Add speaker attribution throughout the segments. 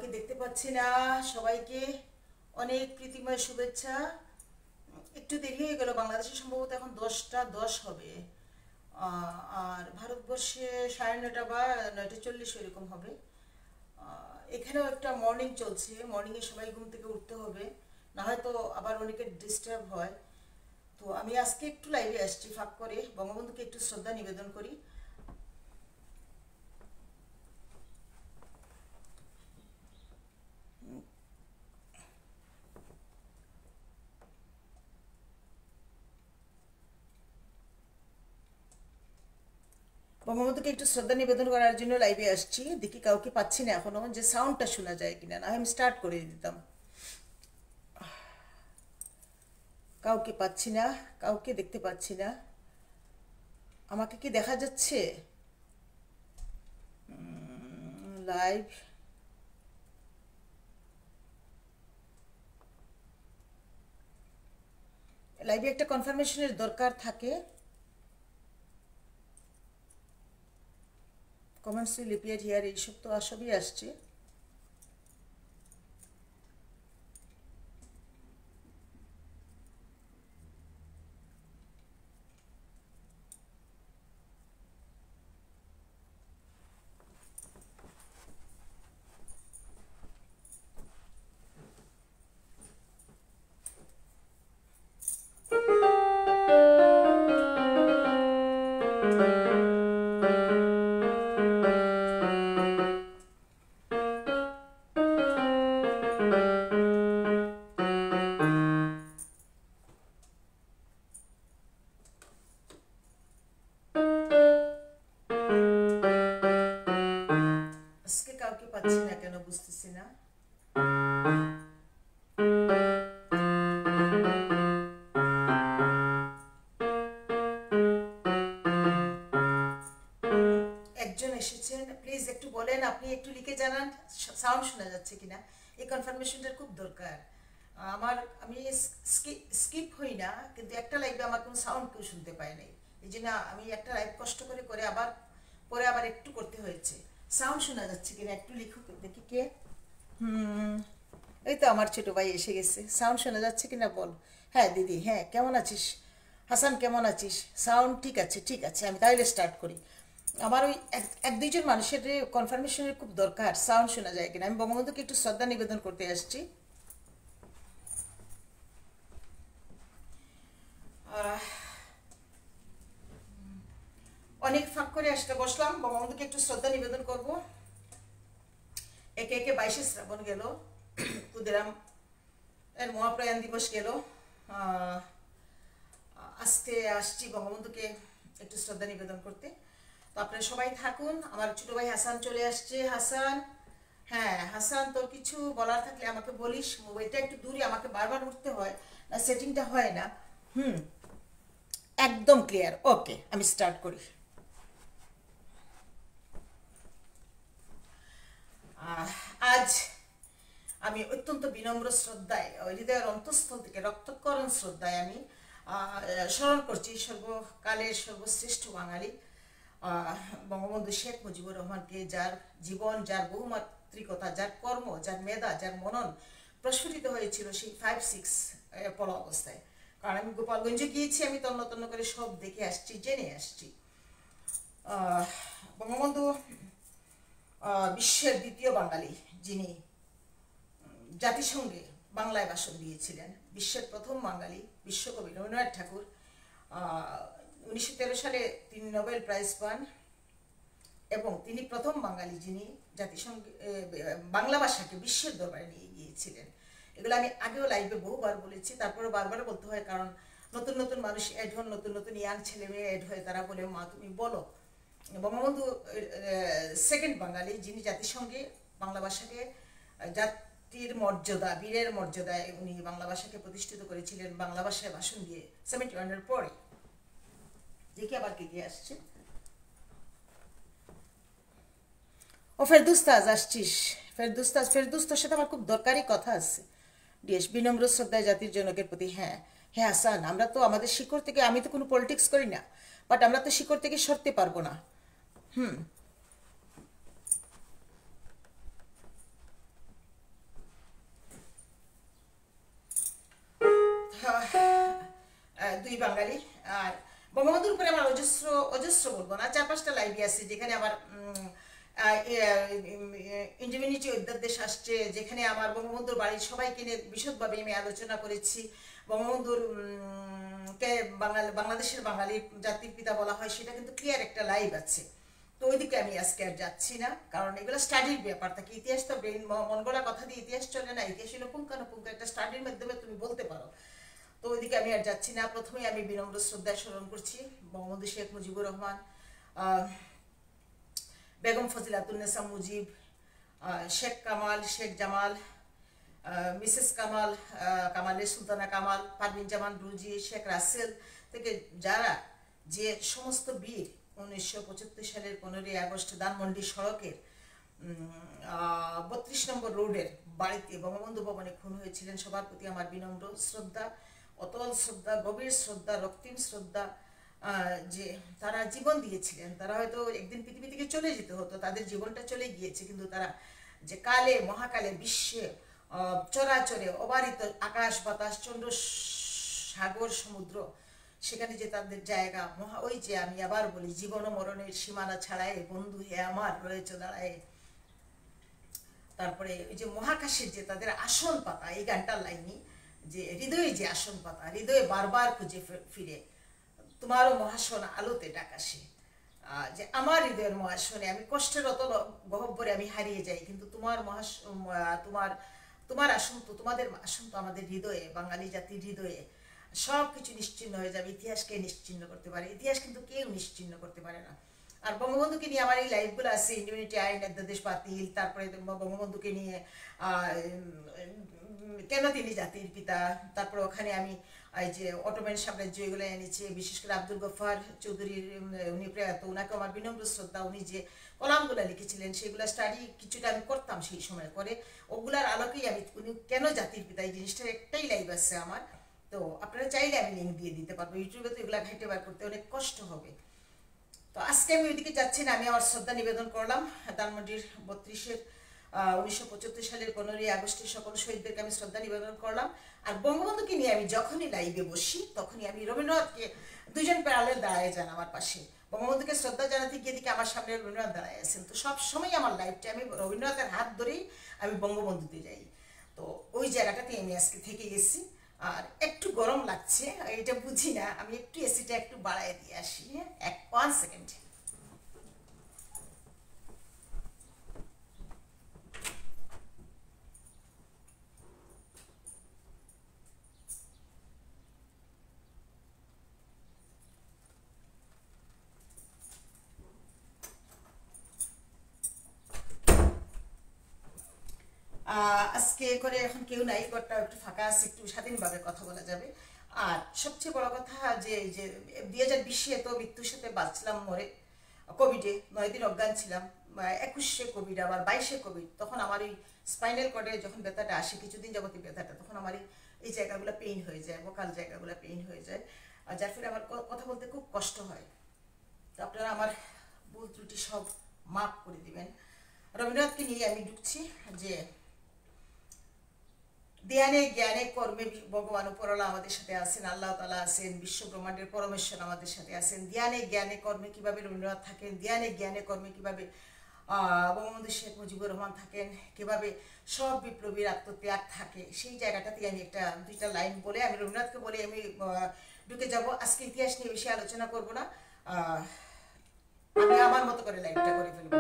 Speaker 1: কাউকে দেখতে পাচ্ছি না। সবাইকে অনেক প্রীতিময় শুভেচ্ছা। একটু দেরি হয়ে গেল, বাংলাদেশে সম্ভবত এখন 10টা 10 হবে। আর ভারতবর্ষে 9:30 বা 9:40 এরকম হবে। এখানেও একটা মর্নিং চলছে, মর্নিংয়ে সবাই ঘুম থেকে উঠতে হবে, না হয়তো আবার অনেকের ডিস্টার্ব হয়। তো আমি আজকে একটু লাইভে আসছি, ফাঁক করে বঙ্গবন্ধুকে একটু শ্রদ্ধা নিবেদন করি। বঙ্গবন্ধুকে একটু শ্রদ্ধা নিবেদন করার জন্য লাইভে আসছি। দেখি কাউকে পাচ্ছি না এখনো, যে সাউন্ডটা শোনা যায় কিনা, না আমি স্টার্ট করে দিতাম। কাউকে পাচ্ছি না, কাউকে দেখতে পাচ্ছি না। আমাকে কি দেখা যাচ্ছে লাইভ? লাইভে একটা কনফার্মেশনের দরকার থাকে। কমেন্টস উইল অ্যাপিয়ার হিয়ার, এইসব তো সবই আসছে। আজকে কাউকে পাচ্ছি না কেন বুঝতেছি না। একজন এসেছেন, প্লিজ একটু বলেন, আপনি একটু লিখে জানান সাউন্ড শোনা যাচ্ছে কিনা। এই কনফার্মেশনটার খুব দরকার আমার। আমি স্কিপ হই না, কিন্তু একটা লাইভে আমার কোনো সাউন্ড কেউ শুনতে পায় নাই। এই জন্য আমি একটা লাইভ কষ্ট করে করে আবার পরে আবার একটু করতে হয়েছে। সাউন্ড শোনা যাচ্ছে কিনা একটু লিখুক দেখি কে। এই তো আমার ছোট ভাই এসে গেছে। সাউন্ড শোনা যাচ্ছে কিনা বল। হ্যাঁ দিদি, হ্যাঁ কেমন আছিস? হাসান কেমন আছিস? সাউন্ড ঠিক আছে, ঠিক আছে, আমি তাহলে স্টার্ট করি। আমার ওই এক দুইজন মানুষের কনফার্মেশনের খুব দরকার, সাউন্ড শোনা যায় কিনা। আমি বঙ্গবন্ধুকে একটু শ্রদ্ধা নিবেদন করতে আসছি। অনেক ফাঁক করে আসতে বসলাম, বঙ্গবন্ধুকে একটু শ্রদ্ধা নিবেদন করব। একে একে 22শে শ্রাবণ গেল, ক্ষুদিরাম এর মহাপ্রয়াণ দিবস গেল। আজকে আসছি বঙ্গবন্ধুকে একটু শ্রদ্ধা নিবেদন করতে। তো আপনারা সবাই থাকুন। আমার ছোট ভাই হাসান চলে আসছে। হাসান, হ্যাঁ হাসান, তোর কিছু বলার থাকলে আমাকে বলিস। মোবাইলটা একটু দূরে, আমাকে বারবার উঠতে হয়, না সেটিংটা হয় না। হুম, একদম ক্লিয়ার। ওকে, আমি স্টার্ট করি। আজ আমি অত্যন্ত বিনম্র শ্রদ্ধায়, হৃদয়ের অন্তঃস্থল থেকে রক্তকরণ শ্রদ্ধায় আমি স্মরণ করছি সর্বকালের সর্বশ্রেষ্ঠ বাঙালি বঙ্গবন্ধু শেখ মুজিবুর রহমানকে, যার জীবন, যার বহুমাত্রিকতা, যার কর্ম, যার মেধা, যার মনন প্রস্ফুটিত হয়েছিল সেই 5-6 পড়া অবস্থায়। কারণ আমি গোপালগঞ্জে গিয়েছি, আমি তন্ন তন্ন করে সব দেখে আসছি, জেনে আসছি। বঙ্গবন্ধু বিশ্বের দ্বিতীয় বাঙালি যিনি জাতিসংঘে বাংলায় ভাষণ দিয়েছিলেন। বিশ্বের প্রথম বাঙালি বিশ্বকবি রবীন্দ্রনাথ ঠাকুর 1913 সালে তিনি নোবেল প্রাইজ পান, এবং তিনি প্রথম বাঙালি যিনি জাতিসংঘে বাংলা ভাষাকে বিশ্বের দরবারে নিয়ে গিয়েছিলেন। এগুলো আমি আগেও লাইভে বহুবার বলেছি, তারপরে বারবার বলতে হয়, কারণ নতুন নতুন মানুষ অ্যাড হন, নতুন নতুন ইয়াং ছেলে মেয়ে অ্যাড হয়ে, তারা বলে মা তুমি বলো। বঙ্গবন্ধু সেকেন্ড বাঙালি যিনি জাতিসংঘে বাংলা ভাষাকে জাতির মর্যাদা, বীরের মর্যাদায় উনি বাংলা ভাষাকে প্রতিষ্ঠিত করেছিলেন বাংলা ভাষায় ভাষণ দিয়ে 71-এর পরে। দেখি আবার কে কে আসছে। ও ফেরদুস্তাজ আসছিস? ফেরদুস্তাজ, ফেরদুস্তার সাথে আমার খুব দরকারি কথা আছে। ডিএস, বিনম্র শ্রদ্ধায় জাতির জনকের প্রতি। হ্যাঁ হ্যাঁ হাসান, আমরা তো আমাদের শিকড় থেকে, আমি তো কোনো পলিটিক্স করি না, বাট আমরা তো শিকড় থেকে সরতে পারবো না। হুম, মেহেদি বাঙালি। আর বঙ্গবন্ধুর উপরে আমার অজস্র অজস্র বলবো না, 4-5টা লাইভই আছে যেখানে আমার ইন্ডিভিনিটি অধ্যাদেশ আসছে, যেখানে আমার বঙ্গবন্ধুর বাড়ির সবাইকে নিয়ে বিশদভাবে আমি আলোচনা করেছি। বঙ্গবন্ধুর কে বাংলাদেশের বাঙালির জাতির পিতা বলা হয়, সেটা কিন্তু ক্লিয়ার একটা লাইভ আছে। তো ওইদিকে আমি আজকে আর যাচ্ছি না, কারণ এগুলো স্টাডির ব্যাপার থাকে। ইতিহাস তো ব্রেন মন গড়া কথা দিয়ে ইতিহাস চলে না, ইতিহাস হলো পুঙ্খানুপুঙ্খ একটা স্টাডির মাধ্যমে তুমি বলতে পারো। তো ওইদিকে আমি আর যাচ্ছি না। প্রথমে আমি বিনম্র শ্রদ্ধা স্মরণ করছি বঙ্গবন্ধু শেখ মুজিবুর রহমান, বেগম ফজিলাতুন্নেসা মুজিব, শেখ কামাল, শেখ জামাল, মিসেস কামাল, কামালের সুলতানা কামাল, পারভিন জামান রুজি, শেখ রাসেল থেকে যারা যে সমস্ত বীর 1975 সালের 15ই আগস্ট ধানমন্ডি সড়কের 32 নম্বর রোডের বাড়িতে বঙ্গবন্ধু ভবনে খুন হয়েছিলেন, সবার প্রতি আমার বিনম্র শ্রদ্ধা, অতল শ্রদ্ধা, গভীর শ্রদ্ধা, রক্তিম শ্রদ্ধা। যে তারা জীবন দিয়েছিলেন, তারা হয়তো একদিন পৃথিবী থেকে চলে যেতে হতো, তাদের জীবনটা চলে গিয়েছে, কিন্তু তারা যে কালে মহাকালে বিশ্বে চরাচরে অবারিত আকাশ বাতাস চন্দ্র সাগর সমুদ্র, সেখানে যে তাদের জায়গা ওই যে আমি আবার বলি, জীবন ও মরণের সীমানা ছাড়ায় বন্ধু হে আমার রয়েছে দাঁড়ায়। তারপরে ওই যে মহাকাশের যে তাদের আসন পাতা, এই গানটার লাইনই যে হৃদয়ে যে আসন পাতা, হৃদয়ে বারবার খুঁজে ফিরে তোমারও মহাসন আলোতে ডাকাশে। যে আমার হৃদয়ের মহাসনে আমি কষ্টের অতল গহ্বরে আমি হারিয়ে যাই, কিন্তু তোমার তোমার আসন তো, তোমাদের আসন তো আমাদের হৃদয়ে, বাঙালি জাতির হৃদয়ে। সব কিছু নিশ্চিন্ন হয়ে যাবে, ইতিহাসকে নিশ্চিন্ন করতে পারে, ইতিহাস কিন্তু কেউ নিশ্চিন্ন করতে পারে না। আর বঙ্গবন্ধুকে নিয়ে আমার এই লাইভগুলো আছে, ইন্ডিভিনিটি আইন, অধ্যাদেশ বাতিল, তারপরে বঙ্গবন্ধুকে নিয়ে কেন তিনি জাতির পিতা, তারপরে ওখানে আমি এই যে অটোম্যান সাম্রাজ্য এগুলো এনেছি, বিশেষ করে আব্দুল গফফার চৌধুরীর, উনি প্রয়াত, ওনাকে আমার বিনম্র শ্রদ্ধা। উনি যে কলামগুলো লিখেছিলেন সেগুলো স্টাডি কিছুটা আমি করতাম সেই সময় করে, ওগুলার আলোকেই আমি উনি কেন জাতির পিতা, এই জিনিসটার একটাই লাইভ আছে আমার। তো আপনারা চাইলে আমি লিঙ্ক দিয়ে দিতে পারবো, ইউটিউবে তো এগুলো ঘাইটে বার করতে অনেক কষ্ট হবে। তো আজকে আমি ওইদিকে যাচ্ছি না, আমি আমার শ্রদ্ধা নিবেদন করলাম ধানমন্ডির 1975 সালের 15ই আগস্টের সকল শহীদদেরকে আমি শ্রদ্ধা নিবেদন করলাম। আর বঙ্গবন্ধুকে নিয়ে আমি যখনই লাইভে বসি তখনই আমি রবীন্দ্রনাথকে, দুইজন প্যারালেল দাঁড়ায় যান আমার পাশে, বঙ্গবন্ধুকে শ্রদ্ধা জানাতে গিয়ে দিকে আমার সামনে রবীন্দ্রনাথ দাঁড়ায় আছেন। তো সব সময় আমার লাইভটা আমি রবীন্দ্রনাথের হাত ধরেই আমি বঙ্গবন্ধুতে যাই। তো ওই জায়গাটাতে আমি আজকে থেকে গেছি। আর একটু গরম লাগছে, এটা বুঝি না, আমি একটু এসিটা একটু বাড়ায় দিয়ে আসি। হ্যাঁ, 1 সেকেন্ড। আজকে করে এখন কেউ নাই, ঘরটা একটু ফাঁকা আছে, একটু স্বাধীনভাবে কথা বলা যাবে। আর সবচেয়ে বড় কথা যে 2020-এ তো মৃত্যুর সাথে বাঁচলাম মরে, কোভিডে 9 দিন অজ্ঞান ছিলাম, 21-এ কোভিড, আবার 22-এ কোভিড। তখন আমার এই স্পাইনাল কর্ডে যখন ব্যথাটা আসে, কিছুদিন যাবতীয় ব্যথাটা, তখন আমার এই জায়গাগুলো পেইন হয়ে যায়, ভোকাল জায়গাগুলো পেইন হয়ে যায়, আর যার ফলে আমার কথা বলতে খুব কষ্ট হয়। তো আপনারা আমার ভুল ত্রুটি সব মাফ করে দিবেন। রবীন্দ্রনাথকে নিয়ে আমি ঢুকছি যে ধ্যানে জ্ঞানে কর্মে ভগবান উপরওয়ালা আমাদের সাথে আছেন, আল্লাহ তাআলা আছেন, বিশ্ব ব্রহ্মাণ্ডের পরমেশ্বর আমাদের সাথে আছেন। ধ্যানে জ্ঞানে কর্মে কিভাবে রবীন্দ্রনাথ থাকেন, ধ্যানে জ্ঞানে কর্মে কিভাবে বঙ্গবন্ধু শেখ মুজিবুর রহমান থাকেন, কিভাবে সব বিপ্লবীর আত্মত্যাগ থাকে, সেই জায়গাটাতে আমি দুইটা লাইন বলে আমি রবীন্দ্রনাথকে বলে আমি ঢুকে যাব। আজকে ইতিহাস নিয়ে বেশি আলোচনা করব না, আমি আমার মতো করে লাইভটা করে ফেলবো।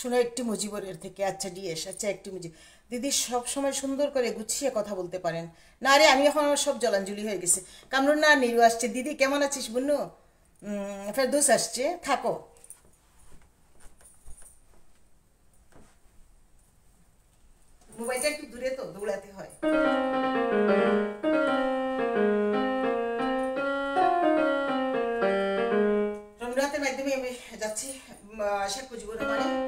Speaker 1: শোনো একটি মুজিবরের থেকে, আচ্ছা ডিএস, আচ্ছা একটি মুজিব দিদি সব সময় সুন্দর করে গুছিয়ে কথা বলতে পারেন না রে, আমি এখন আমার সব জলাঞ্জলি হয়ে গেছে। কামরুন না নিরু আসছে, দিদি কেমন আছিস বুনু, ফেরদৌস আসছে, থাকো। মোবাইলটা একটু দূরে তো দৌড়াতে হয়। রবীন্দ্রনাথের মাধ্যমে আমি যাচ্ছি শেখ মুজিবুর রহমানের।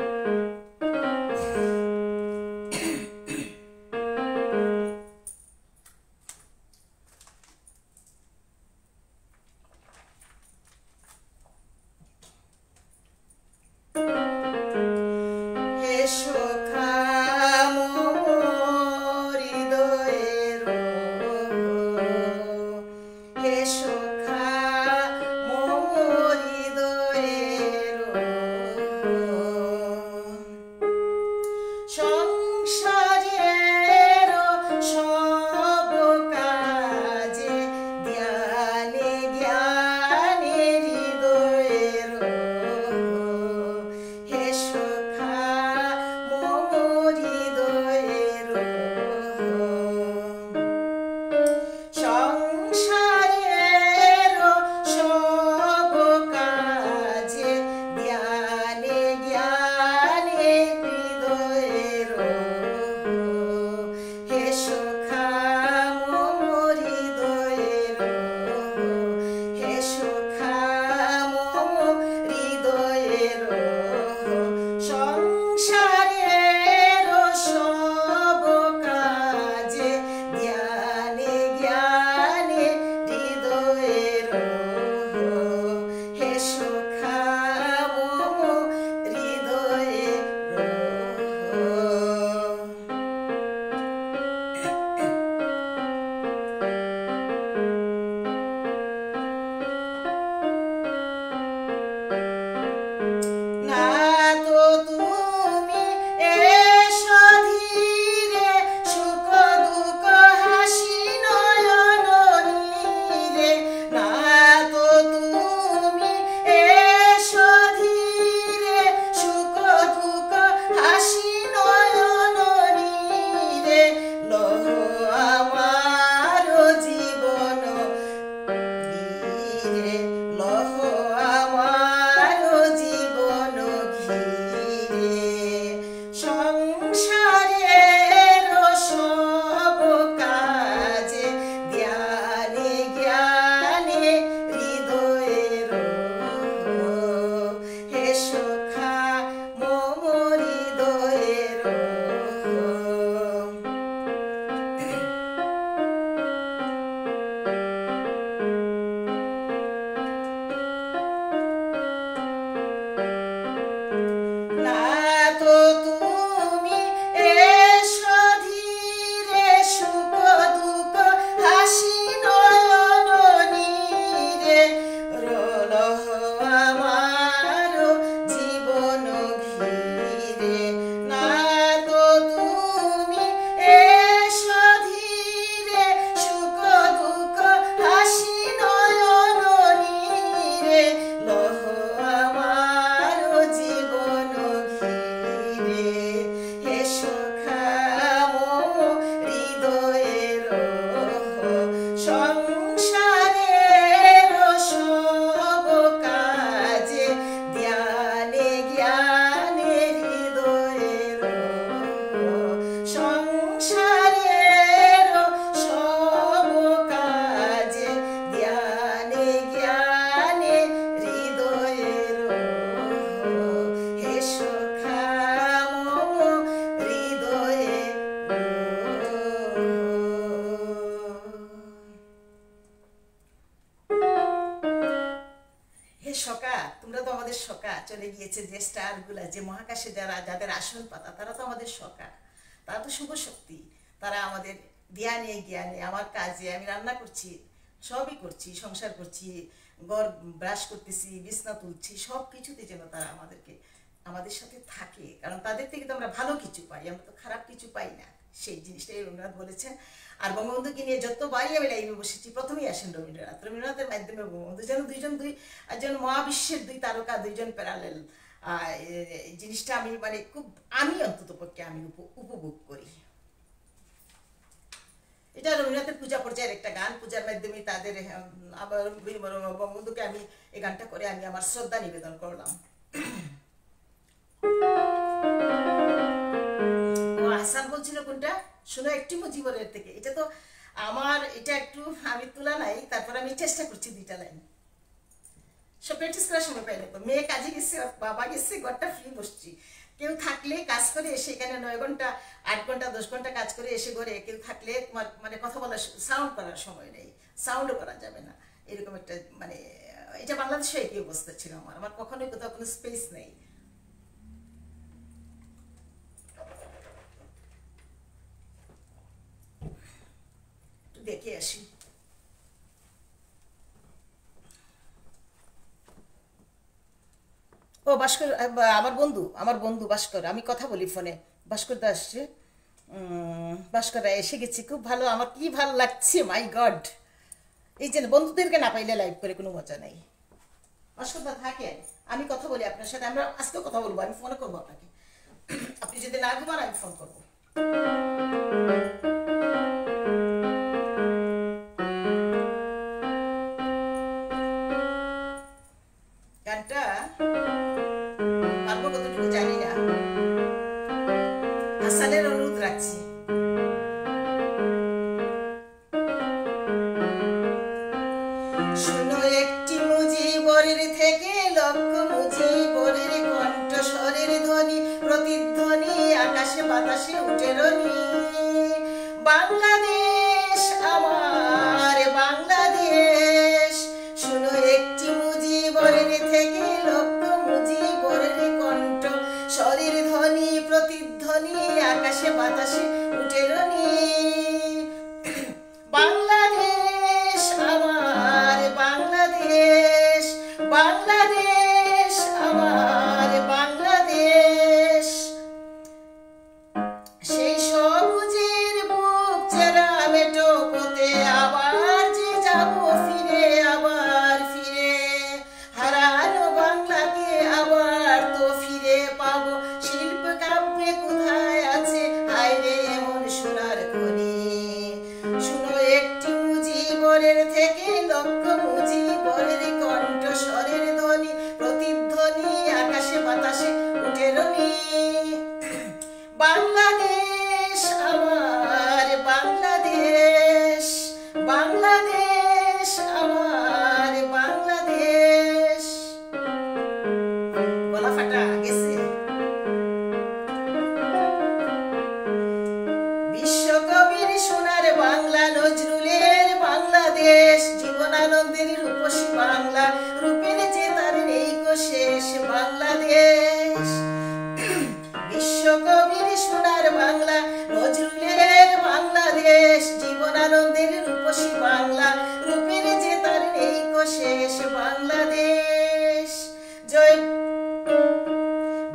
Speaker 1: চলে গিয়েছে, যে স্টারগুলা, যে মহাকাশে যাদের আসল পাতা, তারা তো আমাদের সখা, তারা তো শুভ শক্তি। তারা আমাদের জ্ঞানে জ্ঞানে, আমার কাজে, আমি রান্না করছি, সবই করছি, সংসার করছি, ঘর ব্রাশ করতেছি, বিছনা তুলছি, সব কিছুতে যেন তারা আমাদের সাথে থাকে, কারণ তাদের থেকে তো আমরা ভালো কিছু পাই, আমরা তো খারাপ কিছু পাই না। সেই জিনিসটাই রবীন্দ্রনাথ বলেছেন। আর বঙ্গবন্ধুকে নিয়ে যতবারই আমি লাইভে বসেছি, প্রথমেই আসেন রবীন্দ্রনাথের মাধ্যমে বঙ্গবন্ধু যেন একজন মহাবিশ্বের দুই তারকা, দুইজন প্যারালেল। এই জিনিসটা আমি মানে আমি অন্তত পক্ষে আমি উপভোগ করি। এটা রবীন্দ্রনাথের পূজা পর্যায়ের একটা গান, পূজার মাধ্যমে তাদের আবার বঙ্গবন্ধুকে আমি এই গানটা করে আমি আমার শ্রদ্ধা নিবেদন করলাম। হাসান বলছিল কোনটা, শোনো একটি মুজিবরের থেকে, এটা তো আমার, এটা একটু আমি তোলা নাই, তারপর আমি চেষ্টা করছি দুইটা লাইন। সব প্র্যাকটিস করার সময় পাইলে তো, মেয়ে কাজে গেছে, বাবা গেছে, ঘরটা ফ্রি বসছি। কেউ থাকলে কাজ করে এসে, এখানে 9 ঘন্টা 8 ঘন্টা 10 ঘন্টা কাজ করে এসে ঘরে কেউ থাকলে তোমার মানে কথা বলার, সাউন্ড করার সময় নেই, সাউন্ডও করা যাবে না, এরকম একটা মানে, এটা বাংলাদেশে একই অবস্থা ছিল আমার কখনোই কোথাও কোনো স্পেস নেই। দেখে আসি। ও ভাস্কর, আমার বন্ধু ভাস্কর, আমি কথা বলি ফোনে, ভাস্কর দা আসছে। ভাস্কর এসে গেছি, খুব ভালো, আমার কি ভালো লাগছে, মাই গড। এই যে বন্ধুদেরকে না পাইলে লাইভ করে কোনো মজা নেই। ভাস্কর দা থাকেন, আমি কথা বলি আপনার সাথে, আমরা আজকেও কথা বলবো, আমি ফোনে করবো আপনাকে, আপনি যদি না ঘুমান আমি ফোন করবো। গানটা পারবো কতটুকু জানি না, হাসানের অনুরোধ রাখছি। শুনো একটি মুজিবরের থেকে লক্ষ মুজিবরের কণ্ঠস্বরের ধ্বনি, প্রতিধ্বনি আকাশে বাতাসে উঠে রনি। বাংলাদেশ আমার বাংলাদেশ, শুনো একটি মুজিবরের থেকে লক্ষ মুজিবরের কণ্ঠ স্বরের ধ্বনি, প্রতিধ্বনি আকাশে বাতাসে উঠে রনি। বাংলাদেশ আমার বাংলাদেশ, বাংলাদেশ আমার বাংলাদেশ, সেই সবুজের বুক চেরা মেটো পথে আবার যে যাব ফিরে, আবার ফিরে হারানো বাংলাকে আবার তো ফিরে পাবো। শিল্প কাব্যে কোথায় আছে হায় রে এমন সোনার খনি। শুনো একটি মুজিবরের থেকে লক্ষ মুজিবরের কণ্ঠস্বরের ধ্বনি, প্রতিধ্বনি আকাশে বাতাসে উঠে রনি। বাংলাদেশ আমার বাংলাদেশ, বাংলাদেশ আমার বাংলাদেশ। গলা ফাটা গেছে। বিশ্বকবির সোনার বাংলা, নজরুলের বাংলাদেশ, জীবনানন্দের রূপসী বাংলা, রূপের যে তার নেই কো শেষ বাংলাদেশ। বিশ্বকবির সোনার বাংলা, নজরুলের বাংলাদেশ, জীবনানন্দের রূপসী বাংলা, রূপের যে তার নেই কো শেষ বাংলাদেশ। জয়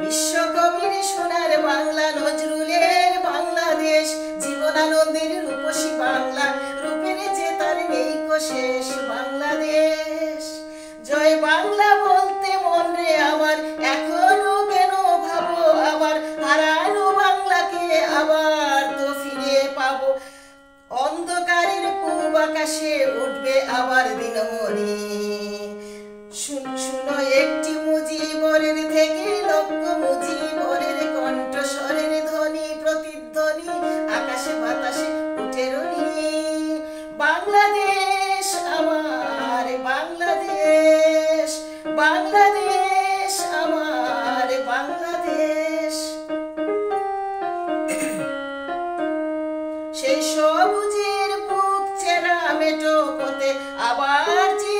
Speaker 1: বিশ্বকবির সোনার বাংলা, নজরুলের বাংলাদেশ, জীবনানন্দের রূপসী বাংলা, রূপের যে তার নেই কো শেষ বাংলাদেশ। জয় বাংলা বলতে মন রে আমার, এখনো কেন ভাবো আবার, হারানো বাংলাকে আবার তো ফিরে পাবো। অন্ধকারের পূব আকাশে উঠবে আবার দিনমণি। শুনো একটি মুজিবরের থেকে লক্ষ মুজিবরের কণ্ঠস্বরের ধ্বনি, প্রতিধ্বনি আকাশে বাতাসে উঠে রনি। বাংলাদেশ আমার বাংলাদেশ, বাংলাদেশ আমার বাংলাদেশ, সেই সবুজের বুক চেরা মেটো পথে আবার যে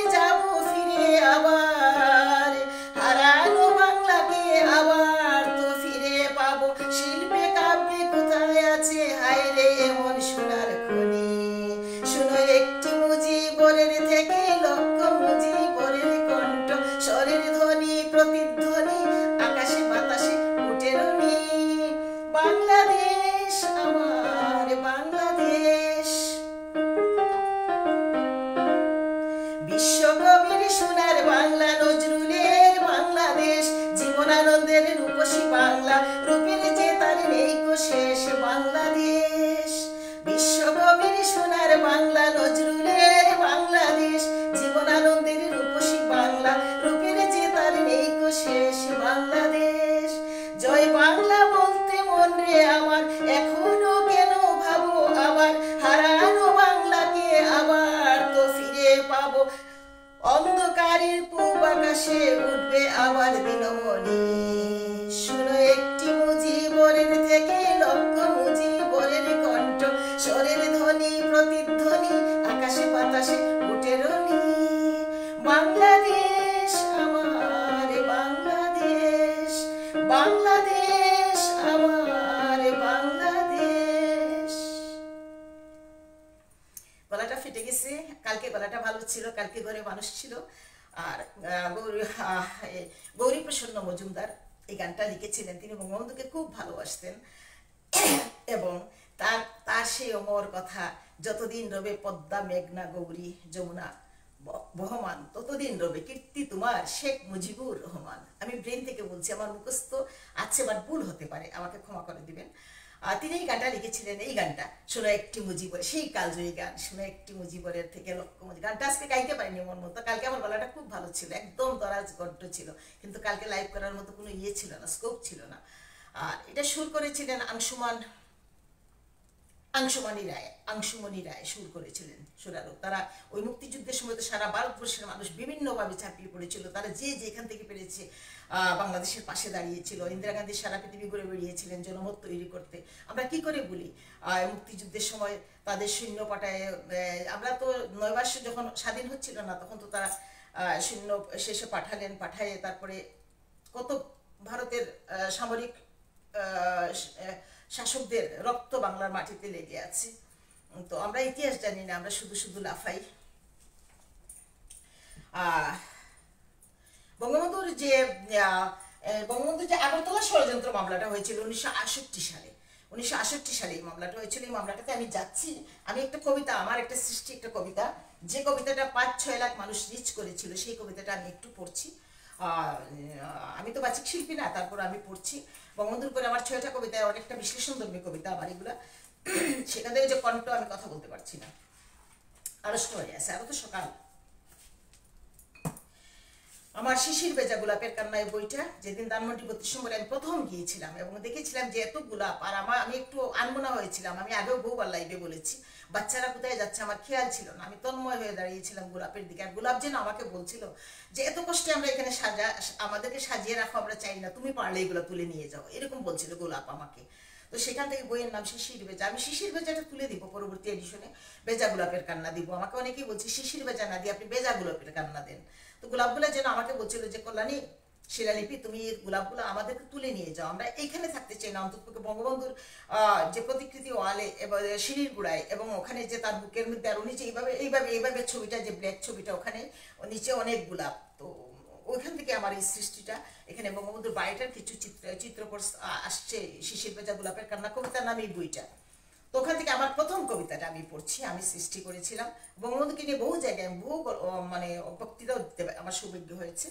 Speaker 1: বাতাসে উঠবে আবার দিনমণি। শুনো একটি মুজিবরের থেকে লক্ষ মুজিবরের কণ্ঠ, স্বরের ধ্বনি প্রতিধ্বনি আকাশে বাতাসে উঠে রনি। বাংলাদেশ আমার বাংলাদেশ, বাংলাদেশ আমার বাংলাদেশ। গলাটা ফেটে গেছে, কালকে গলাটা ভালো ছিল, কালকে ঘরে মানুষ ছিল। আর গৌরী প্রসন্ন মজুমদার এই গানটা লিখেছিলেন। তিনি বঙ্গবন্ধুকে খুব ভালোবাসতেন এবং তার তার সেই অমর কথা, যতদিন রবে পদ্মা মেঘনা গৌরী যমুনা বহমান, ততদিন রবে কীর্তি তোমার শেখ মুজিবুর রহমান। আমি ব্রেন থেকে বলছি, আমার মুখস্থ আছে বাট ভুল হতে পারে, আমাকে ক্ষমা করে দিবেন। তিনি এই গানটা লিখেছিলেন। এই গানটা শোনো একটি মুজিবর, সেই কালজয়ী গান, শোনো একটি মুজিবরের থেকে লক্ষ মুজিব। গানটা আজকে গাইতে পারিনি মন মতো, কালকে আমার গলাটা খুব ভালো ছিল, একদম দরাজ গড্ড ছিল, কিন্তু কালকে লাইভ করার মতো কোনো ইয়ে ছিল না, স্কোপ ছিল না। আর এটা সুর করেছিলেন আংশুমণি রায় সুর করেছিলেন সুরারোপ। তারা ওই মুক্তিযুদ্ধের সময় তো সারা ভারতবর্ষের মানুষ বিভিন্নভাবে ঝাঁপিয়ে পড়েছিল, তারা যে যেখান থেকে পেরেছে বাংলাদেশের পাশে দাঁড়িয়েছিল। ইন্দিরা গান্ধী সারা পৃথিবী ঘুরে বেরিয়েছিলেন জনমত তৈরি করতে। আমরা কি করে বলি মুক্তিযুদ্ধের সময় তাদের সৈন্য পাঠায়, আমরা তো 9 মাস যখন স্বাধীন হচ্ছিল না তখন তো তারা সৈন্য শেষে পাঠায় তারপরে কত ভারতের সামরিক শাসকদের রক্ত বাংলার মাটিতে লেগে আছে। তো আমরা ইতিহাস জানি না, আমরা শুধু শুধু লাফাই। বঙ্গবন্ধুর যে আগরতলা ষড়যন্ত্র মামলাটা হয়েছিল 1968 সালে, 1968 সালে এই মামলাটা হয়েছিল। এই মামলাটাতে আমি যাচ্ছি, আমি একটা কবিতা, আমার একটা সৃষ্টি, একটা কবিতা, যে কবিতাটা 5-6 লাখ মানুষ রিচ করেছিল, সেই কবিতাটা আমি একটু পড়ছি। আমি তো বাচিক শিল্পী না, তারপর আমি পড়ছি। বঙ্গবন্ধুর উপরে আমার 6টা কবিতায় অনেকটা বিশ্লেষণধর্মী কবিতা আমার এগুলা, সেখান থেকে যে কণ্ঠ আমি কথা বলতে পারছি না, আরো স্টোরি আছে, আরো তো সকাল। আমার শিশির ভেজা গোলাপের কান্নায় বইটা যেদিন ধানমন্ডি 32 নম্বরে আমি প্রথম গিয়েছিলাম এবং দেখেছিলাম যে এত গোলাপ, আর আমি একটু আনমনা হয়েছিলাম। আমি আগেও বহুবার লাইভে বলেছি, বাচ্চারা কোথায় যাচ্ছে আমার খেয়াল ছিল না, আমি তন্ময় হয়ে দাঁড়িয়েছিলাম গোলাপের দিকে। আর গোলাপ যেন আমাকে বলছিল যে এত কষ্টে আমরা এখানে আমাদেরকে সাজিয়ে রাখো, আমরা চাই না, তুমি পারলে এগুলো তুলে নিয়ে যাও, এরকম বলছিল গোলাপ আমাকে। তো সেখান থেকে বইয়ের নাম শিশির ভেজা। আমি শিশির ভেজাটা তুলে দিব পরবর্তী এডিশনে, ভেজা গোলাপের কান্না দিব। আমাকে অনেকেই বলছে শিশির ভেজা না দিয়ে আপনি ভেজা গোলাপের কান্না দেন। তো গোলাপগুলো যেন আমাকে বলছিল যে কল্যাণী শিলালিপি তুমি এই গোলাপগুলো আমাদেরকে তুলে নিয়ে যাও, আমরা এইখানে থাকতে চাই না। অন্ততপক্ষে বঙ্গবন্ধুর যে প্রতিকৃতি ওয়ালে এবং সিঁড়ির গুড়ায় এবং ওখানে যে তার বুকের মধ্যে আর নিচে এইভাবে ছবিটা, যে ব্ল্যাক ছবিটা, ওখানে নিচে অনেক গোলাপ। তো ওইখান থেকে আমার এই সৃষ্টিটা। এখানে বঙ্গবন্ধুর বাড়িটার কিছু চিত্রকর আসছে, শিশির ভেজা গোলাপের কান্না কবিতার নাম এই বইটা। তো ওখান থেকে আমার প্রথম কবিতাটা আমি পড়ছি, আমি সৃষ্টি করেছিলাম। বঙ্গবন্ধুকে নিয়ে বহু জায়গায় বহু বক্তৃতাও দিতে আমার সৌভাগ্য হয়েছে।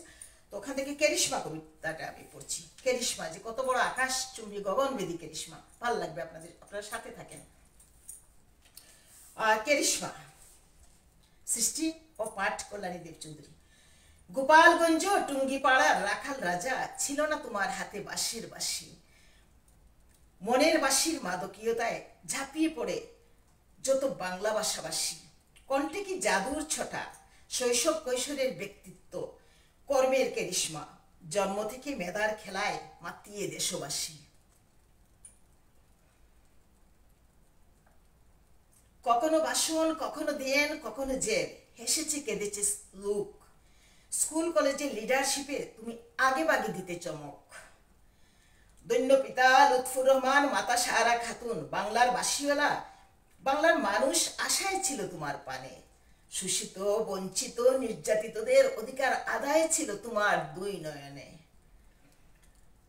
Speaker 1: তো ওখান থেকে কেরিশমা কবিতাটা আমি পড়ছি। কেরিশমা, যে কত বড় আকাশ চুম্বী গগনভেদী কেরিশমা, ভাল লাগবে আপনাদের, আপনারা সাথে থাকেন। কেরিশমা, সৃষ্টি ও পাঠ কল্যাণী দেবচৌধুরী। গোপালগঞ্জ টুঙ্গিপাড়ার রাখাল রাজা, ছিল না তোমার হাতে বাঁশির বাঁশি। মনের বাঁশির মাদকীয়তায় ঝাঁপিয়ে পড়ে যত বাংলা ভাষাভাষী। কণ্ঠে কি জাদুর ছটা, শৈশব কৈশোরের ব্যক্তিত্ব, কর্মের কেরিশমা, জন্ম থেকে মেধার খেলায় মাতিয়ে দেশবাসী। কখনো বাসন, কখনো দেন, কখনো জেল, হেসেছে কেঁদেছে লোক। স্কুল কলেজে লিডারশিপে তুমি আগে বাগে দিতে চমক। দৈন্য পিতা লুৎফুর রহমান, মাতা সাহারা খাতুন, বাংলার বাসিওয়ালা, বাংলার মানুষ আশায় ছিল তোমার পানে। শোষিত, বঞ্চিত, নির্যাতিতদের অধিকার আদায় ছিল তোমার দুই নয়নে।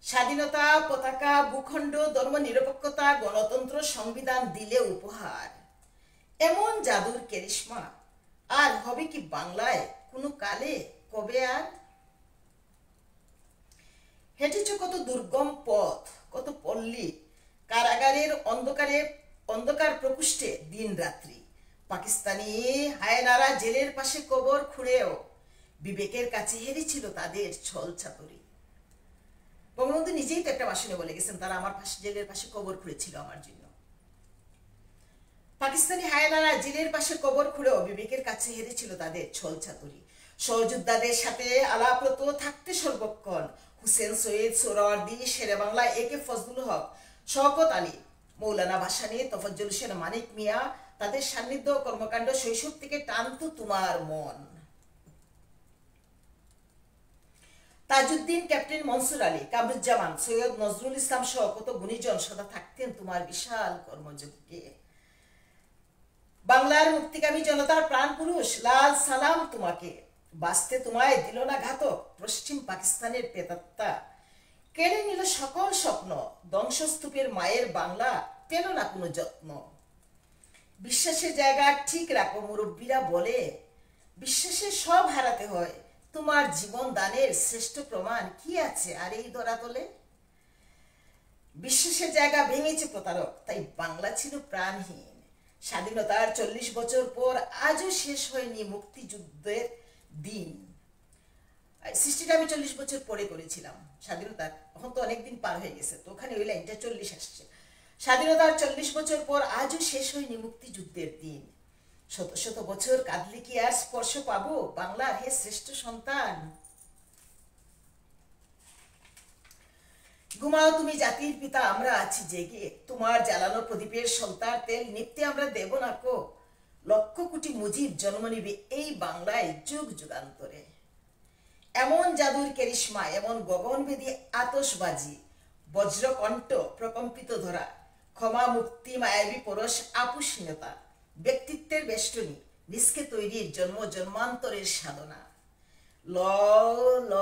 Speaker 1: স্বাধীনতা, পতাকা, ভূখণ্ড, ধর্ম নিরপেক্ষতা, গণতন্ত্র, সংবিধান দিলে উপহার। এমন জাদুর কেরিশমা আর হবে কি বাংলায় কোনো কালে, কবে আর? হেঁটেছ কত দুর্গম পথ, কত পল্লী, কারাগারের অন্ধকার প্রকোষ্ঠে দিন রাত্রি। পাকিস্তানি হায়নারা জেলের পাশে কবর খুঁড়েও বিবেকের কাছে হেরেছিল তাদের ছল ছাতুরি। বঙ্গবন্ধু নিজেই তো একটা ভাষণে বলে গেছেন, তারা আমার জেলের পাশে কবর খুঁড়েছিল আমার জন্য। পাকিস্তানি হায়নারা জেলের পাশে কবর খুঁড়েও বিবেকের কাছে হেরেছিল তাদের ছল ছাতুরি। সহযোদ্ধাদের সাথে আলাপরত থাকতে সর্বক্ষণ হুসেন সৈয়দ সোহরাওয়ার্দী, শেরে বাংলা একে ফজলুল হক, শওকত আলী, মৌলানা ভাসানী, তফাজ্জল হোসেন মানিক মিয়া, তাদের সান্নিধ্য কর্মকাণ্ড শৈশব থেকে টানতো তোমার মন। তাজউদ্দিন, ক্যাপ্টেন মনসুর আলী, কামরুজ্জামান, সৈয়দ নজরুল ইসলাম সহ কত গুণীজন সদা থাকতেন তোমার বিশাল কর্মযজ্ঞে। বাংলার মুক্তিকামী জনতার প্রাণ পুরুষ, লাল সালাম তোমাকে। বাঁচতে তোমায় দিল না ঘাতক পশ্চিম পাকিস্তানের প্রেতাত্মা, কেড়ে নিল সকল স্বপ্ন, ধ্বংসস্তূপের মায়ের বাংলা পেল না কোনো যত্ন। বিশ্বাসের জায়গা ঠিক রাখো, মুরব্বীরা বলে বিশ্বাসের সব হারাতে হয়, তোমার জীবন দানের শ্রেষ্ঠ প্রমাণ কি আছে আর এই ধরাতলে? বিশ্বাসের জায়গা ভেঙেছে প্রতারক, তাই বাংলা ছিল প্রাণহীন। স্বাধীনতার 40 বছর পর আজও শেষ হয়নি মুক্তিযুদ্ধের দিন। সৃষ্টিটা আমি 40 বছর পরে করেছিলাম স্বাধীনতার, এখন তো অনেকদিন পার হয়ে গেছে, তো ওখানে ওই লাইনটা 40 আসছে। স্বাধীনতার 40 বছর পর আজও শেষ হয়নি মুক্তিযুদ্ধের দিন। শত শত বছর কাঁদলে কি আর স্পর্শ পাবো বাংলার হে শ্রেষ্ঠ সন্তান? ঘুমাও তুমি জাতির পিতা, আমরা আছি জেগে, তোমার জ্বালানো প্রদীপের সন্তার তেল নিত্যে আমরা দেব না কো। লক্ষ কোটি মুজিব জন্ম নিবে এই বাংলায় যুগ যুগান্তরে। এমন জাদুর কেরিশমা, এমন গগনভেদী আতশবাজি, বজ্রকণ্ঠ প্রকম্পিত ধরা, ক্ষমা মুক্তি মায়াবী পরশ আপুষ্ণতা, ব্যক্তিত্বের বেষ্টনী, নিষ্কে তৈরির জন্ম জন্মান্তরের সাধনা। ল ল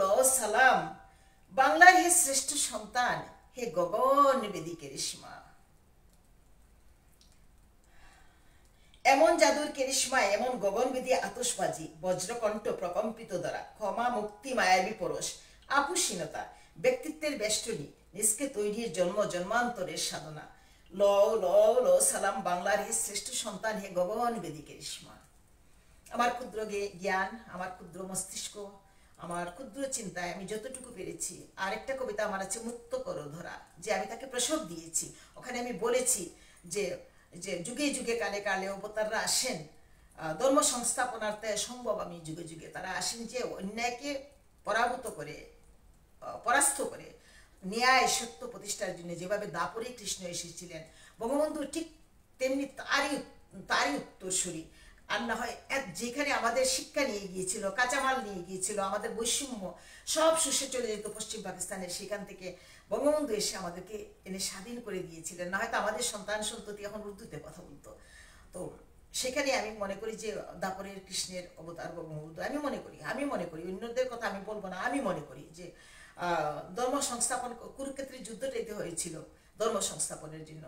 Speaker 1: ল সালাম বাংলার হে শ্রেষ্ঠ সন্তান, হে গগনভেদী কেরিশমা। এমন জাদুর কেরিশমা, এমন গগনভেদী আতশবাজি, বজ্রকণ্ঠ প্রকম্পিত দ্বারা, ক্ষমা মুক্তি মায়াবী পরশ আপুসীনতা, ব্যক্তিত্বের বেষ্টনী, নিষ্কে তৈরির জন্ম জন্মান্তরের সাধনা। ল ল ল সালাম বাংলার হে শ্রেষ্ঠ সন্তান, হে গগনভেদী কেরিশমা। আমার ক্ষুদ্র জ্ঞান, আমার ক্ষুদ্র মস্তিষ্ক, আমার ক্ষুদ্র চিন্তায় আমি যতটুকু পেরেছি। আরেকটা কবিতা আমার আছে, মুক্ত করো ধরা, যে আমি তাকে প্রসব দিয়েছি। ওখানে আমি বলেছি যে যে যুগে যুগে কালে কালে অবতাররা আসেন ধর্ম সংস্থাপনার্থে, সম্ভব আমি যুগে যুগে তারা আসেন যে অন্যায়কে পরাভূত করে, পরাস্ত করে ন্যায় সত্য প্রতিষ্ঠার জন্য। যেভাবে দাপরে কৃষ্ণ এসেছিলেন, বঙ্গবন্ধু ঠিক তেমনি তারই উত্তরসূরি। আর না হয় যেখানে আমাদের শিক্ষা নিয়ে গিয়েছিল, কাঁচামাল নিয়ে গিয়েছিল, আমাদের বৈষম্য সব শুষে চলে যেত পশ্চিম পাকিস্তানের, সেখান থেকে বঙ্গবন্ধু এসে আমাদেরকে এনে স্বাধীন করে দিয়েছিলেন। না হয়তো আমাদের সন্তান সন্ততি এখন উর্দুতে কথা বলতো। তো সেখানে আমি মনে করি যে দাপরের কৃষ্ণের অবতার বঙ্গবন্ধু। আমি মনে করি অন্যদের কথা আমি বলবো না, আমি মনে করি যে ধর্ম সংস্থাপন, কুরুক্ষেত্রের যুদ্ধটাইতে হয়েছিল ধর্ম সংস্থাপনের জন্য।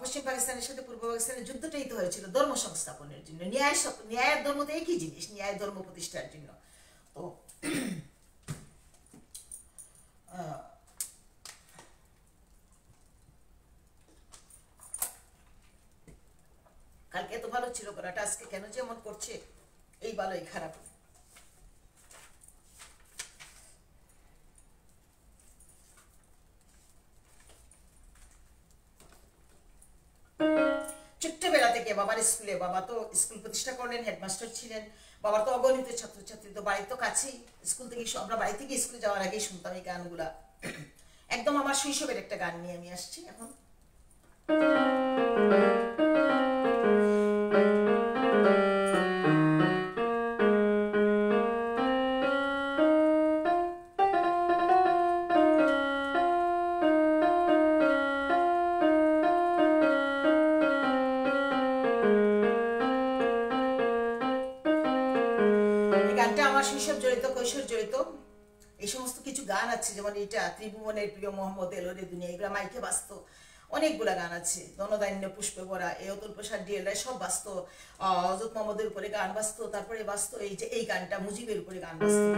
Speaker 1: পশ্চিম পাকিস্তানের সাথে পূর্ব পাকিস্তানের যুদ্ধটাই তো হয়েছিল ধর্ম সংস্থাপনের জন্য। ন্যায়ের ধর্ম তো একই জিনিস, ন্যায় ধর্ম প্রতিষ্ঠার জন্য। তো কালকে এত ভালো ছিল করাটা, আজকে কেন যে এমন করছে, এই ভালোই খারাপ। ছোট্টবেলা থেকে বাবার স্কুলে, বাবা তো স্কুল প্রতিষ্ঠা করলেন, হেডমাস্টার ছিলেন। বাবার তো অগণিত ছাত্রছাত্রী, তো বাড়ির তো কাছেই, স্কুল থেকে আমরা বাড়ি থেকে স্কুলে যাওয়ার আগেই শুনতাম এই গানগুলা। একদম আমার শৈশবের একটা গান নিয়ে আমি আসছি এখন। শৈশব জড়িত, কৈশোর জড়িত, এই সমস্ত কিছু গান আছে। যেমন এটা ত্রিভুবনের প্রিয় মোহাম্মদ এলোরে দুনিয়া, এগুলো মাইকে বাজতো। অনেকগুলা গান আছে, ধনধান্য পুষ্পে ভরা, এই অতুল প্রসাদ ডিএল সব বাজতো। হযরত মোহাম্মদের উপরে গান বাজতো, তারপরে বাজতো এই যে এই গানটা মুজিবের উপরে গান বাজতো।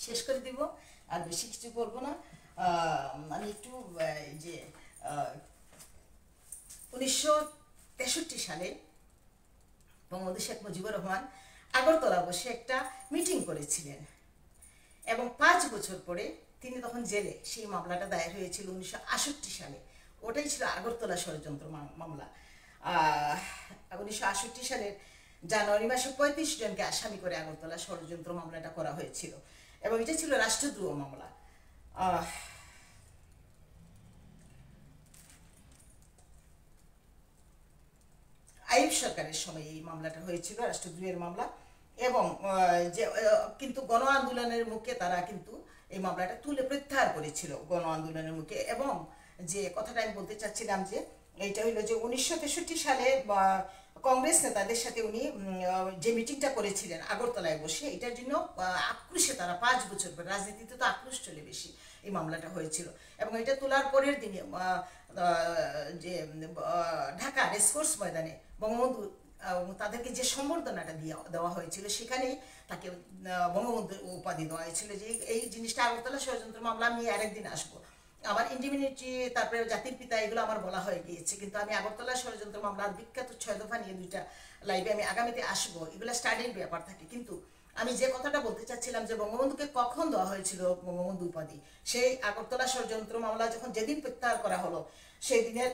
Speaker 1: শেষ করে দিব, আর বেশি কিছু বলবো না। আমি একটু যে 1963 সালে বঙ্গবন্ধু শেখ মুজিবুর রহমান আগরতলা বসে একটা মিটিং করেছিলেন, এবং 5 বছর পরে তিনি তখন জেলে, সেই মামলাটা দায়ের হয়েছিল 1968 সালে। ওটাই ছিল আগরতলা ষড়যন্ত্র মামলা। 1968 সালের জানুয়ারি মাসে 35 জনকে আসামি করে আগরতলা ষড়যন্ত্র মামলাটা করা হয়েছিল, এবং এটা ছিল রাষ্ট্রদ্রোহ মামলা। আইয়ুব সরকারের সময় এই মামলাটা হয়েছিল, রাষ্ট্রদ্রোহের মামলা। এবং যে কিন্তু গণ আন্দোলনের মুখে তারা কিন্তু এই মামলাটা তুলে প্রত্যাহার করেছিল গণ আন্দোলনের মুখে। এবং যে কথাটা আমি বলতে চাচ্ছিলাম যে এইটা হইলো যে 1963 সালে কংগ্রেস নেতাদের সাথে উনি যে মিটিংটা করেছিলেন আগরতলায় বসে, এটার জন্য আক্রোশে তারা 5 বছর পর, রাজনীতিতে তো আক্রোশ চলে বেশি, এই মামলাটা হয়েছিল। এবং এটা তোলার পরের দিনে যে ঢাকা রেসকোর্স ময়দানে বঙ্গবন্ধু তাদেরকে যে সম্বর্ধনাটা দেওয়া হয়েছিল, সেখানেই তাকে বঙ্গবন্ধু উপাধি দেওয়া হয়েছিল। যে এই জিনিসটা আগরতলা ষড়যন্ত্র মামলা আমি আরেকদিন আসবো, আমার ইন্ডিমিউনিটি, তারপরে জাতির পিতা, এগুলো আমার বলা হয়ে গিয়েছে, কিন্তু আমি আগরতলা ষড়যন্ত্র মামলার বিখ্যাত 6 দফা নিয়ে 2টা লাইভে আমি আগামীতে আসবো, এগুলো স্টাডির ব্যাপার থাকে। কিন্তু আমি যে কথাটা বলতে চাচ্ছিলাম যে বঙ্গবন্ধুকে কখন দেওয়া হয়েছিল বঙ্গবন্ধু উপাধি, সেই আগরতলা ষড়যন্ত্র মামলা যখন যেদিন প্রত্যাহার করা হলো, সেই দিনের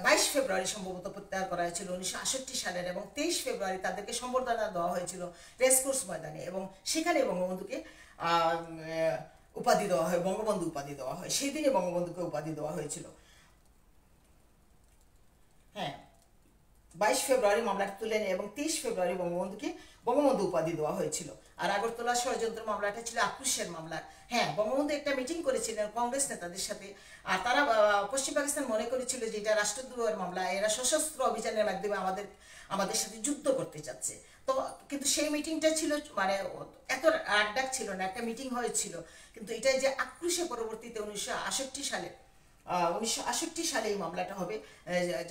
Speaker 1: 22 ফেব্রুয়ারি সম্ভবত প্রত্যাহার করা হয়েছিল 1968 সালের, এবং 23 ফেব্রুয়ারি তাদেরকে সম্বর্ধনা দেওয়া হয়েছিল রেসকোর্স ময়দানে, এবং সেখানে বঙ্গবন্ধুকে উপাধি দেওয়া হয়, বঙ্গবন্ধু উপাধি দেওয়া হয়, সেই দিনে বঙ্গবন্ধুকে উপাধি দেওয়া হয়েছিল। হ্যাঁ, 22 ফেব্রুয়ারি মামলাটা তুলে নেয় এবং 23 ফেব্রুয়ারি বঙ্গবন্ধুকে বঙ্গবন্ধু উপাধি দেওয়া হয়েছিল। আর আগরতলা ষড়যন্ত্র মামলাটা ছিল আক্রোশের মামলা। হ্যাঁ, বঙ্গবন্ধু একটা মিটিং করেছিলেন কংগ্রেস নেতাদের সাথে, আর তারা পশ্চিম পাকিস্তান মনে করেছিল যে এটা রাষ্ট্রদ্রোহের মামলা, এরা সশস্ত্র অভিযানের মাধ্যমে আমাদের সাথে যুদ্ধ করতে চাচ্ছে। তো কিন্তু সেই মিটিংটা ছিল মানে এত রাগডাক ছিল না, একটা মিটিং হয়েছিল, কিন্তু এটা যে আক্রোশে পরবর্তীতে 1968 সালে এই মামলাটা হবে,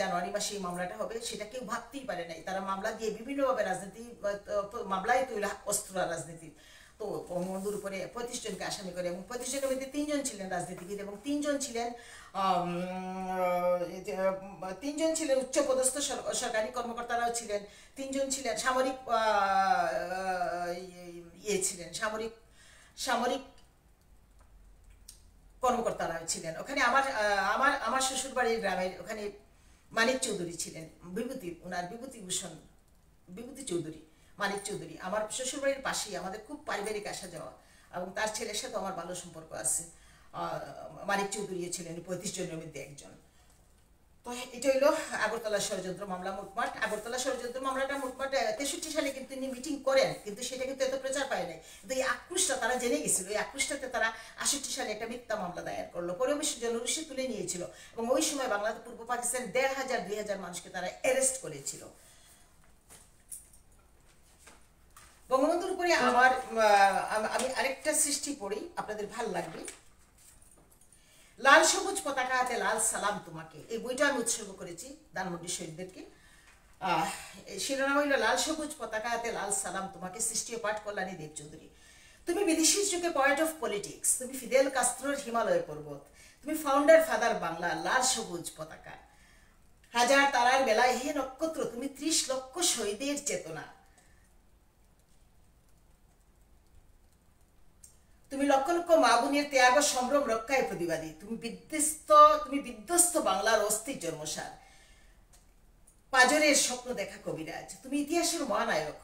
Speaker 1: জানুয়ারি মাসে এই মামলাটা হবে, সেটা কেউ ভাবতেই পারে নাই। তারা মামলা দিয়ে বিভিন্নভাবে রাজনীতি, মামলায় তৈরি অস্ত্র রাজনীতি। তো বঙ্গবন্ধুর উপরে 35 জনকে আসামি করে, এবং 35 জনের মধ্যে 3 জন ছিলেন রাজনীতিবিদ, এবং 3 জন ছিলেন উচ্চপদস্থ সরকারি কর্মকর্তারাও ছিলেন, 3 জন ছিলেন সামরিক ছিলেন সামরিক কর্মকর্তারা ছিলেন। ওখানে আমার শ্বশুর বাড়ির গ্রামের ওখানে মানিক চৌধুরী ছিলেন, বিভূতি চৌধুরী, মানিক চৌধুরী আমার শ্বশুর বাড়ির পাশেই, আমাদের খুব পারিবারিক আসা যাওয়া, এবং তার ছেলের সাথে আমার ভালো সম্পর্ক আছে। মানিক চৌধুরী ছিলেন 35 জনের মধ্যে একজন। তো এটা হইলো আগরতলা ষড়যন্ত্র মামলা মোটমাট। আগরতলা ষড়যন্ত্র মামলাটা মোটমাট 63 সালে কিন্তু তিনি মিটিং করেন, কিন্তু সেটা কিন্তু এত প্রচার পায় নাই। কিন্তু এই আক্রোশটা তারা জেনে গেছিল, এই আক্রোশটাতে তারা 68 সালে একটা মিথ্যা মামলা দায়ের করলো, পরে অবশ্য জনরুষে তুলে নিয়েছিল, এবং ওই সময় বাংলাদেশ পূর্ব পাকিস্তানের 1500-2000 মানুষকে তারা অ্যারেস্ট করেছিল। বঙ্গবন্ধুর উপরে আমি আরেকটা সৃষ্টি পড়ি, আপনাদের ভাল লাগবে। লাল সবুজ পতাকা হাতে লাল সালাম তোমাকে, এই বইটা আমি উৎসর্গ করেছি ধানমন্ডি শহীদদেরকে। শিরোনাম হইল লাল সবুজ পতাকা হাতে লাল সালাম তোমাকে, সৃষ্টি ও পাঠ কল্যাণী দেব চৌধুরী। তুমি বিদেশি যুগে পয়েন্ট অফ পলিটিক্স, তুমি ফিদেল কাস্ত্রোর হিমালয় পর্বত, তুমি ফাউন্ডার ফাদার বাংলা, লাল সবুজ পতাকা। হাজার তারার বেলায় হে নক্ষত্র, তুমি 30 লক্ষ শহীদের চেতনা, তুমি লক্ষ লক্ষ মা বোনের ত্যাগ ও সম্ভ্রম রক্ষায় প্রতিবাদী, তুমি বিধ্বস্ত বাংলার অস্থির জন্মসার, পাজরের স্বপ্ন দেখা কবিরাজ, তুমি ইতিহাসের মহানায়ক,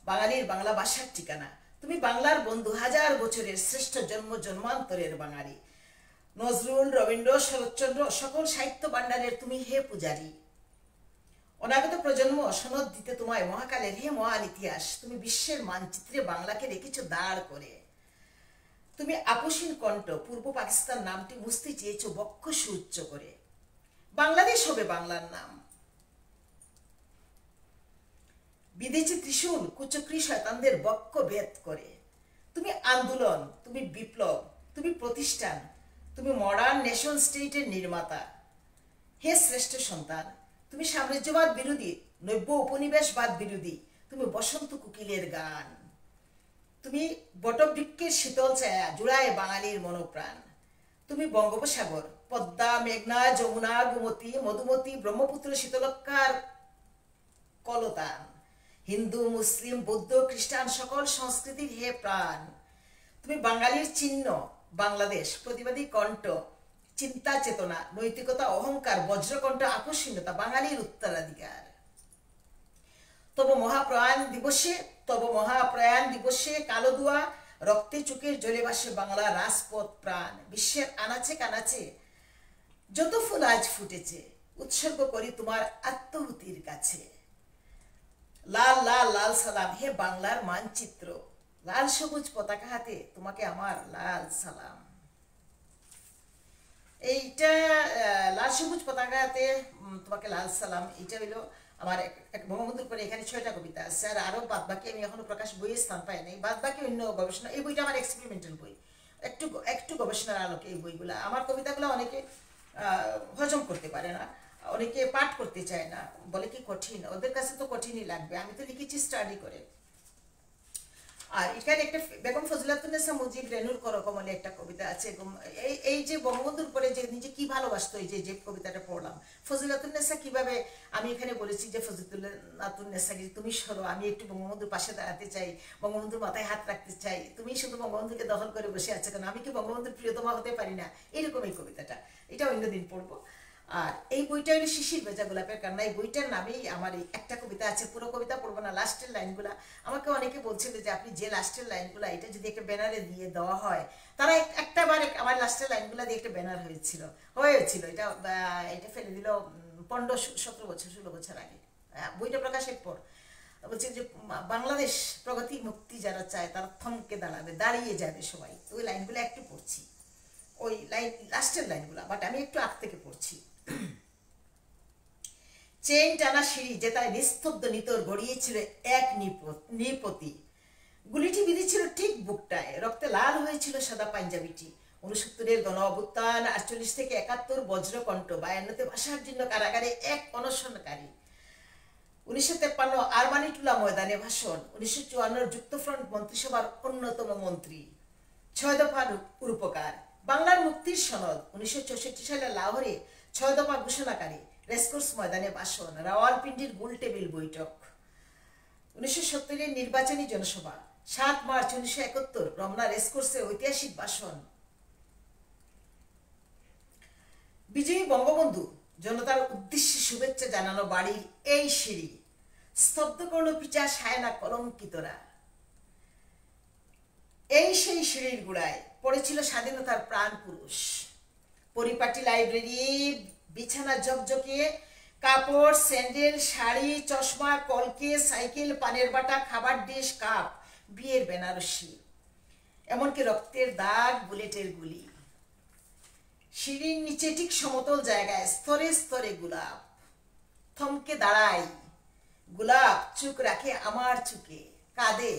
Speaker 1: বাঙালির বাংলা ভাষার ঠিকানা, তুমি বাংলার বন্ধু, 1000 বছরের শ্রেষ্ঠ জন্মান্তরের বাঙালি, নজরুল, রবীন্দ্র, শরৎচন্দ্র সকল সাহিত্য ভাণ্ডারের তুমি হে পূজারী, অনাগত প্রজন্ম সনদ দিতে তোমায় মহাকালের হে মহান ইতিহাস, তুমি বিশ্বের মানচিত্রে বাংলাকে রেখেছ দাঁড় করে, তুমি আপসীন কণ্ঠ, পূর্ব পাকিস্তান নামটি মুছতে চেয়েছ বক্ষ সুউচ্চ করে, বাংলাদেশ হবে বাংলার নাম, বিদেশি ত্রিশূল কুচক্রী শয়তানদের বক্ষ ভেদ করে, তুমি আন্দোলন, তুমি বিপ্লব, তুমি প্রতিষ্ঠান, তুমি মডার্ন নেশন স্টেটের নির্মাতা, হে শ্রেষ্ঠ সন্তান, তুমি সাম্রাজ্যবাদ বিরোধী, নব্য উপনিবেশবাদ বিরোধী, তুমি বসন্ত কোকিলের গান, তুমি বটবৃক্ষের শীতল ছায়া জুড়ায় বাঙালির মনোপ্রাণ। তুমি বঙ্গোপসাগর, পদ্মা, মেঘনা, যমুনা, গোমতী, মধুমতি, ব্রহ্মপুত্র, শীতলক্ষার কলতান। হিন্দু, মুসলিম, বৌদ্ধ, খ্রিস্টান সকল সংস্কৃতির হে প্রাণ। তুমি বাঙালির চিহ্ন, বাংলাদেশ, প্রতিবাদী কণ্ঠ, চিন্তা চেতনা, নৈতিকতা, অহংকার, বজ্রকণ্ঠ, আকর্ষণীয়তা, বাঙালির উত্তরাধিকার। তব মহাপ্রয়াণ দিবসে কালোদুয়া রক্তে চোখের জ্বলে ভাসে বাংলা রাজপথ প্রাণ। বিশ্বের আনাচে কানাচে যত ফুল আজ ফুটেছে উৎসর্গ করি তোমার আত্মহুতির কাছে। লাল লাল লাল সালাম হে বাংলার মানচিত্র, লাল সবুজ পতাকা হাতে তোমাকে আমার লাল সালাম। এইটা লাল সবুজ পতাকা হাতে তোমাকে লাল সালাম, এইটা হইলো আমার এক বঙ্গবন্ধুর পরে। এখানে 6টা কবিতা আছে, আর আরো বাদ বাকি আমি এখনো প্রকাশ বইয়ে স্থান পাই নাই। বাদ বাকি অন্য গবেষণা, এই বইটা আমার এক্সপেরিমেন্টাল বই, একটু একটু গবেষণার আলোকে এই বইগুলা। আমার কবিতাগুলো অনেকে হজম করতে পারে না, অনেকে পাঠ করতে চায় না, বলে কি কঠিন। ওদের কাছে তো কঠিনই লাগবে, আমি তো লিখেছি স্টাডি করে। আর এখানে একটা বেগম ফজিলাতুন্নেসা মুজিব রেনুর করকমলে একটা কবিতা আছে। এই যে বঙ্গবন্ধুর পরে যে নিজে কি ভালোবাসতো, এই যে কবিতাটা পড়লাম, ফজিলাতুন্নেসা কিভাবে, আমি এখানে বলেছি যে ফজিলাতুন্নেসা তুমি সরো, আমি একটু বঙ্গবন্ধুর পাশে দাঁড়াতে চাই, বঙ্গবন্ধুর মাথায় হাত রাখতে চাই, তুমি শুধু বঙ্গবন্ধুকে দখল করে বসে আছো কেন, আমি কি বঙ্গবন্ধুর প্রিয়তমা হতে পারি না? এরকম এই কবিতাটা, এটা অন্যদিন পড়বো। আর এই বইটা হলো শিশির ভেজা গোলাপের কান্না। এই বইটার নামেই আমার এই একটা কবিতা আছে, পুরো কবিতা পড়বো না, লাস্টের লাইনগুলা। আমাকে অনেকে বলছিল যে আপনি যে লাস্টের লাইনগুলা এটা যদি একটা ব্যানারে দিয়ে দেওয়া হয়, তারা একটা বার আমার লাস্টের লাইনগুলা দিয়ে একটা ব্যানার হয়েছিল এটা এটা ফেলে দিল 15-17 বছর 16 বছর আগে, বইটা প্রকাশের পর। বলছে যে বাংলাদেশ প্রগতি মুক্তি যারা চায় তারা থমকে দাঁড়াবে, দাঁড়িয়ে যাবে সবাই। ওই লাইনগুলো একটু পড়ছি, ওই লাইন লাস্টের লাইনগুলা, বাট আমি একটু আগ থেকে পড়ছি। চেন টানা সিঁড়ি যেটায় নিস্তব্ধ নিতর গড়িয়েছিল এক নৃপতি, গুলিটি বিঁধেছিল ঠিক বুকটায়, রক্তে লাল হয়েছিল সাদা পাঞ্জাবিটি। 69-এর গণ অভ্যুত্থান, 48 থেকে 71 বজ্রকণ্ঠ, 52-তে ভাষার জন্য কারাগারে এক অনশনকারী, 1953 আরমানিটুলা ময়দানে ভাষণ, 1954 যুক্তফ্রন্ট মন্ত্রিসভার অন্যতম মন্ত্রী, 6 দফার রূপকার, বাংলার মুক্তির সনদ, 1964 সালে লাহোরে 6 দফা ঘোষণাকারী, রেসকোর্স ময়দানে ভাষণ, রাওয়ালপিন্ডির গোল টেবিল বৈঠক, 1970-এর নির্বাচনী জনসভা, 7 মার্চ 1971 রমনা রেসকোর্সে ঐতিহাসিক ভাষণ। বিজয়ী বঙ্গবন্ধু জনতার উদ্দেশ্যে শুভেচ্ছা জানানো বাড়ির এই সিঁড়ি স্তব্ধ করল পিচা সায়না কলঙ্কিতরা। এই সেই সিঁড়ির গোড়ায় পড়েছিল স্বাধীনতার প্রাণ পুরুষ। পরিপাটি লাইব্রেরি, বিছানা ঝকঝকে, কাপড়, স্যান্ডেল, শাড়ি, চশমা, কলকে, সাইকেল, পানের বাটা, খাবার ডিশ, কাপ, বিয়ের বেনারসি, এমনকি রক্তের দাগ, বুলেটের গুলি। সিঁড়ির নিচে ঠিক সমতল জায়গায় স্তরে স্তরে গোলাপ। থমকে দাঁড়াই, গোলাপ চুপ রাখে আমার চুকে, কাঁদে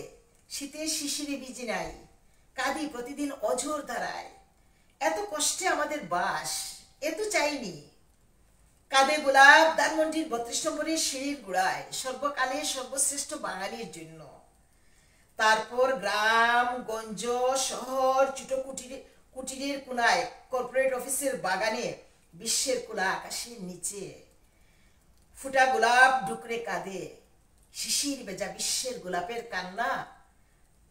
Speaker 1: শীতের শিশিরে ভিজে নাই, কাঁদি প্রতিদিন অঝোর ধারায়। এত কষ্টে আমাদের বাস, এত চাইনি। কাঁদে গোলাপ ধানমন্ডির 32 নম্বরের সিঁড়ির গোড়ায়, সর্বকালে সর্বশ্রেষ্ঠ বাঙালির জন্য। তারপর গ্রাম গঞ্জ শহর, ছোট কুটিরের কোনায়, কর্পোরেট অফিসের বাগানে, বিশ্বের খোলা আকাশের নিচে। ফুটা গোলাপ ডুকরে কাঁদে, শিশির ভেজা বিশ্বের গোলাপের কান্না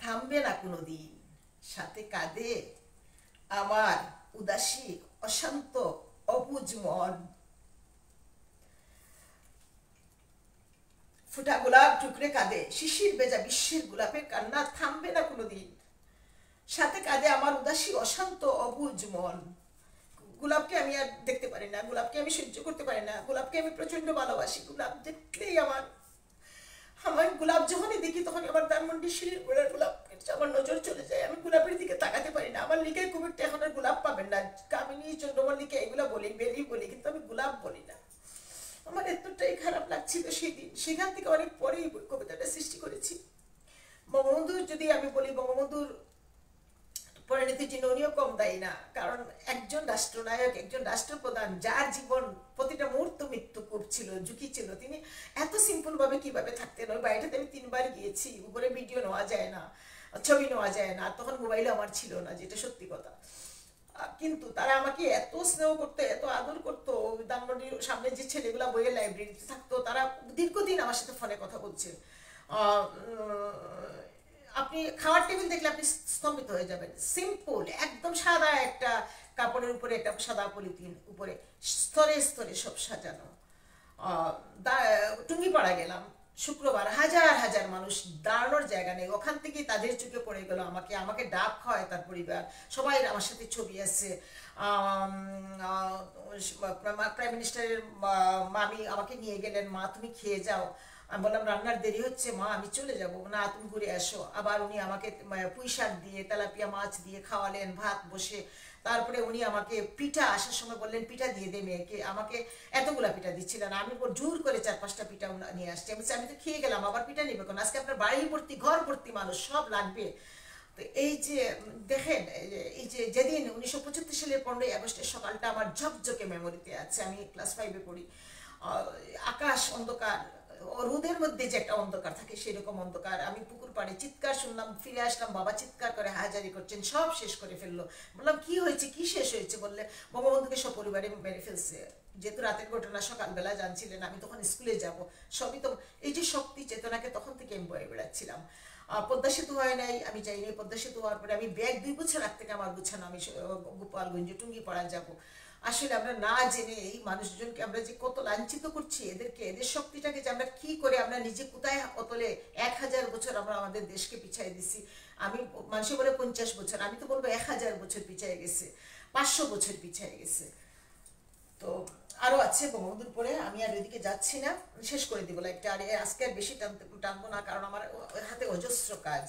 Speaker 1: থামবে না কোনোদিন। সাথে কাঁদে আমার উদাসী অশান্ত অবুঝ মন। ফুটা গোলাপ টুকরে কাঁদে, শিশির ভেজা বিশ্বের গোলাপের কান্না থামবে না কোনোদিন। সাথে কাঁদে আমার উদাসী অশান্ত অবুঝ মন। গোলাপকে আমি আর দেখতে পারি না, গোলাপকে আমি সহ্য করতে পারি না, গোলাপকে আমি প্রচন্ড ভালোবাসি। গোলাপ দেখলেই আমার গোলাপ যখনই দেখি তখন আমার ধানমন্ডির সিঁড়ির গোড়ার গোলাপ আমার নজর চলে যায়। আমি গোলাপের দিকে তাকাতে পারি না। আমার লিখে খুব একটা এখন আর গোলাপ পাবেন না, কামিনী, চন্দ্রমল্লিকা এগুলো বলি, বেলি বলি, কিন্তু আমি গোলাপ বলি না। আমার এতটাই খারাপ লাগছিল সেই দিন। সেখান থেকে অনেক পরেই কবিতাটা সৃষ্টি করেছি। বঙ্গবন্ধু যদি আমি বলি, বঙ্গবন্ধুর পরিণতির জন্য উনিও কম দায়ী না, কারণ একজন রাষ্ট্রনায়ক, একজন রাষ্ট্রপ্রধান যার জীবন প্রতিটা মুহূর্ত মৃত্যুকূপ ছিল, ঝুঁকি ছিল, তিনি এত সিম্পল ভাবে কিভাবে থাকতেন। ওই বাড়িটাতে আমি 3 বার গিয়েছি, উপরে ভিডিও নেওয়া যায় না। ছবি নেওয়া যায় না, তখন মোবাইলে আমার ছিল না, যেটা সত্যি কথা। কিন্তু তারা আমাকে এত স্নেহ করতো, এত আদর করতো। ধানমন্ডির সামনে যে ছেলেগুলা বইয়ের লাইব্রেরিতে থাকতো, তারা দীর্ঘদিন আমার সাথে ফোনে কথা বলছে। আহ, উম, আপনি খাওয়ার টেবিল দেখলে আপনি স্তম্ভিত হয়ে যাবেন। সিম্পল, একদম সাদা একটা কাপড়ের উপরে একটা সাদা পলিথিন, উপরে স্তরে স্তরে সব সাজানো। আহ, টুঙ্গিপাড়া গেলাম শুক্রবার, হাজার হাজার মানুষ, দাঁড়ানোর জায়গা নেই। ওখান থেকে তাদের চোখে পড়ে গেল আমাকে, আমাকে ডাব খাওয়ায় তার পরিবার, সবাই আমার সাথে ছবি আছে। প্রাইম মিনিস্টারের মামি আমাকে নিয়ে গেলেন, মা তুমি খেয়ে যাও। আমি বললাম রান্নার দেরি হচ্ছে মা, আমি চলে যাব না, তুমি ঘুরে আসো। আবার উনি আমাকে পুঁই শাক দিয়ে, তেলাপিয়া মাছ দিয়ে খাওয়ালেন, ভাত বসে। তারপরে উনি আমাকে পিঠা, আসার সময় বললেন পিঠা দিয়ে দে মেয়েকে, আমাকে এতগুলা পিঠা দিচ্ছিলেন। আমি জোর করে 4-5টা পিঠা নিয়ে আসছি। আমি বলছি, আমি তো খেয়ে গেলাম, আবার পিঠা নিবে কেন? আজকে আপনার বাড়ি ভর্তি, ঘর ভর্তি মানুষ, সব লাগবে। তো এই যে দেখেন, এই যে যেদিন 1975 সালের 15ই আগস্টের সকালটা আমার ঝকঝকে মেমোরিতে আছে। আমি ক্লাস 5-এ পড়ি। আকাশ অন্ধকার, রোদের মধ্যে যে একটা অন্ধকার থাকে সেরকম অন্ধকার। আমি পুকুর পাড়ে চিৎকার শুনলাম, ফিরে আসলাম, বাবা চিৎকার করে হাজারি করছেন, সব শেষ করে ফেললো। বললাম কি হয়েছে, কি শেষ হয়েছে? বললে বঙ্গবন্ধুকে সপরিবারে মেরে ফেলছে। যেহেতু রাতের ঘটনা সকালবেলা জানছিলেন, আমি তখন স্কুলে যাব, সবই তো। এই যে শক্তি চেতনাকে তখন থেকে আমি বয়ে বেড়াচ্ছিলাম। পদ্মা সেতু হয় নাই, আমি যাইনি। পদ্মা সেতু হওয়ার পরে আমি ব্যাগ 2 বছর আগ থেকে আমার গুছানো, আমি গোপালগঞ্জে টুঙ্গিপাড়া যাব। আসলে আমরা না জেনে এই মানুষজনকে আমরা যে কত লাঞ্ছিত করছি, এদেরকে, এদের শক্তিটাকে যে আমরা কি করে, আমরা নিজে কোথায় অতলে 1000 বছর আমরা আমাদের দেশকে পিছাই দিছি। আমি, মানুষে বলে 50 বছর, আমি তো বলবো 1000 বছর পিছাই গেছে, 500 বছর পিছাই গেছে। তো আরো আছে বঙ্গবন্ধুর পরে, আমি আর ওইদিকে যাচ্ছি না, শেষ করে দিব লাইকটা। আর আজকে আর বেশি টানবো না, কারণ আমার হাতে অজস্র কাজ।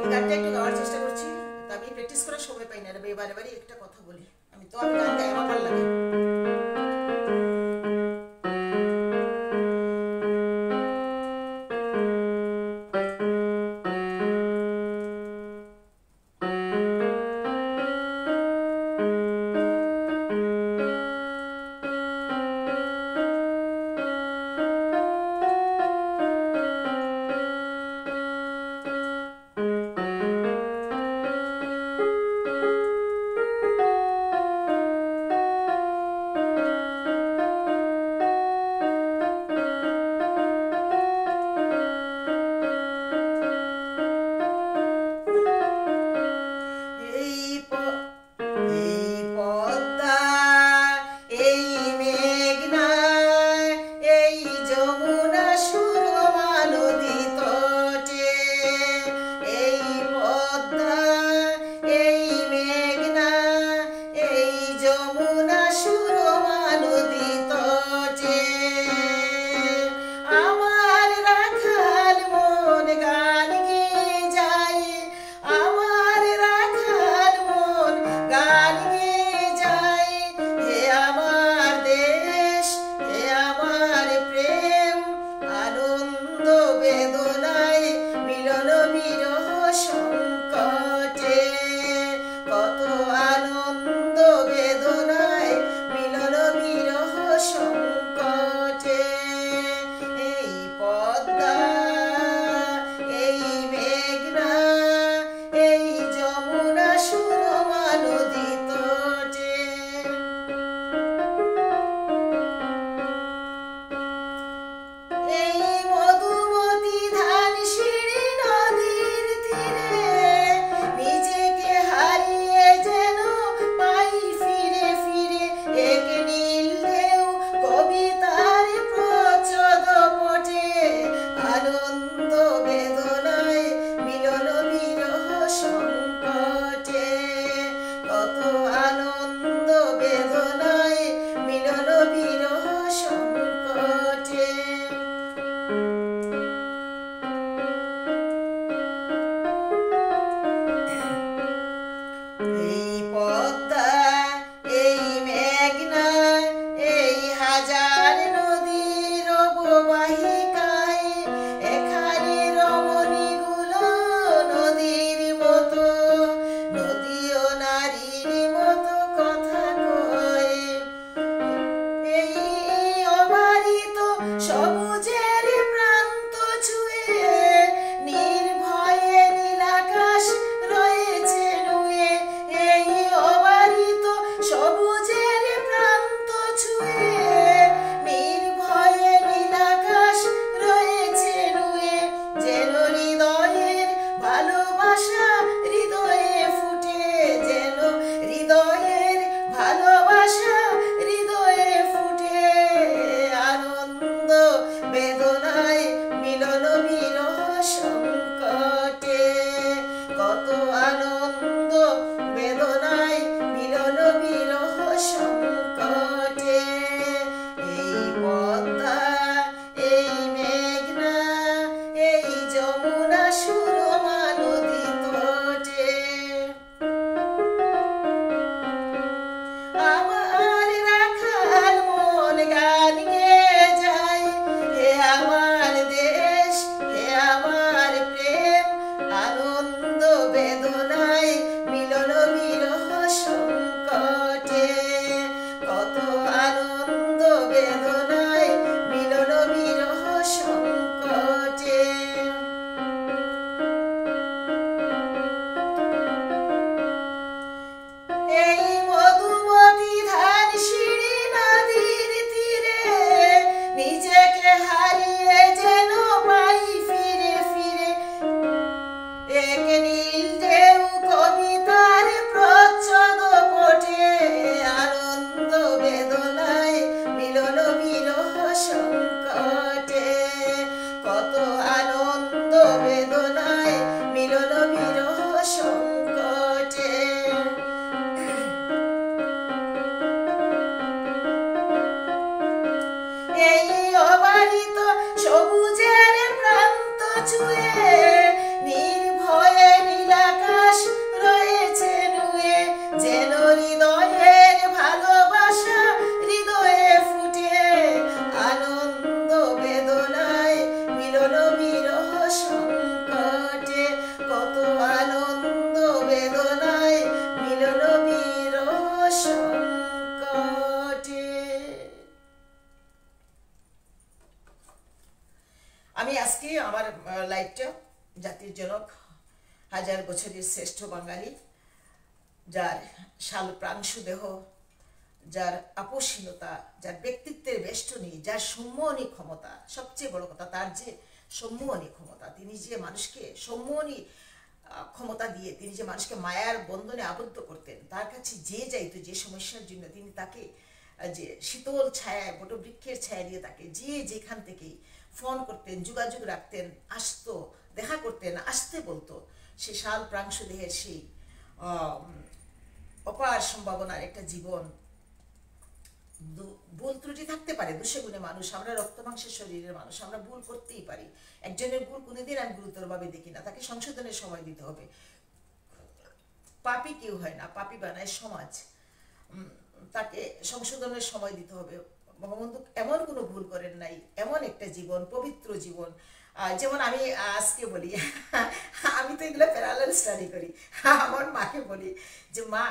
Speaker 1: এই গানটা একটু গাওয়ার চেষ্টা করছি, তা আমি প্র্যাকটিস করার সময় পাই না রে, এবারে বারই একটা কথা বলি। আমি গান গাই, আমার ভালো লাগে। লাইটটা জাতির জনক, হাজার বছরের শ্রেষ্ঠ বাঙালি, যার শাল প্রাংশু দেহ, যার আপোষহীনতা, যার ব্যক্তিত্বের বেষ্টনী, যার সম্মোহনী ক্ষমতা, সবচেয়ে বড় কথা তার যে সম্মোহনী ক্ষমতা, তিনি যে মানুষকে সম্মোহনী ক্ষমতা দিয়ে তিনি যে মানুষকে মায়ার বন্ধনে আবদ্ধ করতেন, তার কাছে যে যাইতো যে সমস্যার জন্য তিনি তাকে যে শীতল ছায়ায় বটবৃক্ষের ছায়া দিয়ে তাকে যে যেখান থেকেই ফোন করতেন, যোগাযোগ রাখতেন, আসতো, দেখা করতেন, আসতে বলতো, সে শাল প্রাংশু দেহের সেই অপার সম্ভাবনার একটা জীবন। ভুল ত্রুটি থাকতে পারে, দোষে গুণে মানুষ, আমরা রক্ত মাংসের শরীরের মানুষ, আমরা ভুল করতেই পারি। একজনের ভুল কোনোদিন আমি গুরুতরভাবে দেখি না, তাকে সংশোধনের সময় দিতে হবে। পাপী কেউ হয় না, পাপী বানায় সমাজ, তাকে সংশোধনের সময় দিতে হবে। বঙ্গবন্ধু এমন কোনো ভুল করেন নাই, এমন একটা জীবন, পবিত্র জীবন। যেমন আমি আজকে বলি, আমি তো এগুলো প্যারালাল স্টাডি করি, আমার মাকে বলি যে মা,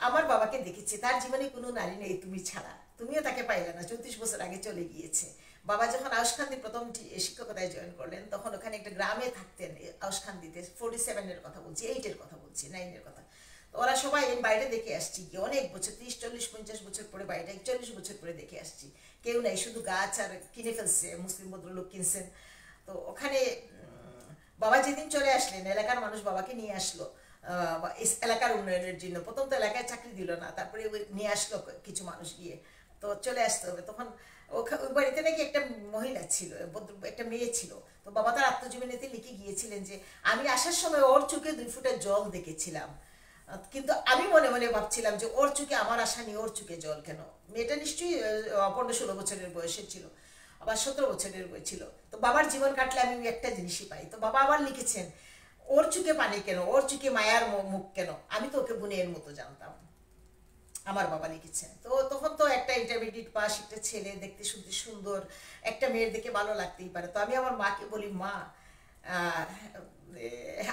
Speaker 1: আমার বাবাকে দেখেছি, তার জীবনে কোনো নারী নেই তুমি ছাড়া, তুমিও তাকে পাইলে না, 34 বছর আগে চলে গিয়েছে। বাবা যখন আউসখান্দি প্রথম শিক্ষকতায় জয়েন করলেন, তখন ওখানে একটা গ্রামে থাকতেন, আউসখান্দিতে, 47-এর কথা বলছি, 8-এর কথা বলছি, 9-এর কথা। তো ওরা সবাই বাইরে দেখে আসছি কি অনেক বছর, 30, 40, 50 বছর পরে, বাইরে 41 বছর পরে দেখে আসছি, কেউ নাই, শুধু গাছ আর কিনে ফেলছে, মুসলিম ভদ্রলোক কিনছেন। তো ওখানে বাবা যেদিন চলে আসলেন, এলাকার মানুষ বাবাকে নিয়ে আসলো এলাকার উন্নয়নের জন্য। প্রথম তো এলাকায় চাকরি দিল না, তারপরে নিয়ে আসলো কিছু মানুষ গিয়ে, তো চলে আসতে হবে। তখন ওই বাড়িতে নাকি একটা মহিলা ছিল, একটা মেয়ে ছিল। তো বাবা তার আত্মজীবনীতে লিখে গিয়েছিলেন যে আমি আসার সময় ওর চোখে 2 ফুটের জল দেখেছিলাম, কিন্তু আমি মনে মনে ভাবছিলাম যে ওর চোখে আমার আশা নেই, ওর চোখে জল কেন। মেয়েটা নিশ্চয়ই 15-16 বছরের বয়সের ছিল, আবার 17 বছরের ছিল। তো বাবার জীবন কাটলে আমি একটা জিনিসই পাই। তো বাবা আবার লিখেছেন ওর চোখে পানি কেন, ওর চোখে মায়ার মুখ কেন, আমি তো ওকে বোনের মতো জানতাম, আমার বাবা লিখেছেন। তো তখন তো একটা ইন্টারমিডিয়েট পাস, একটা ছেলে, দেখতে শুনতে সুন্দর, একটা মেয়ের দেখে ভালো লাগতেই পারে। তো আমি আমার মাকে বলি, মা,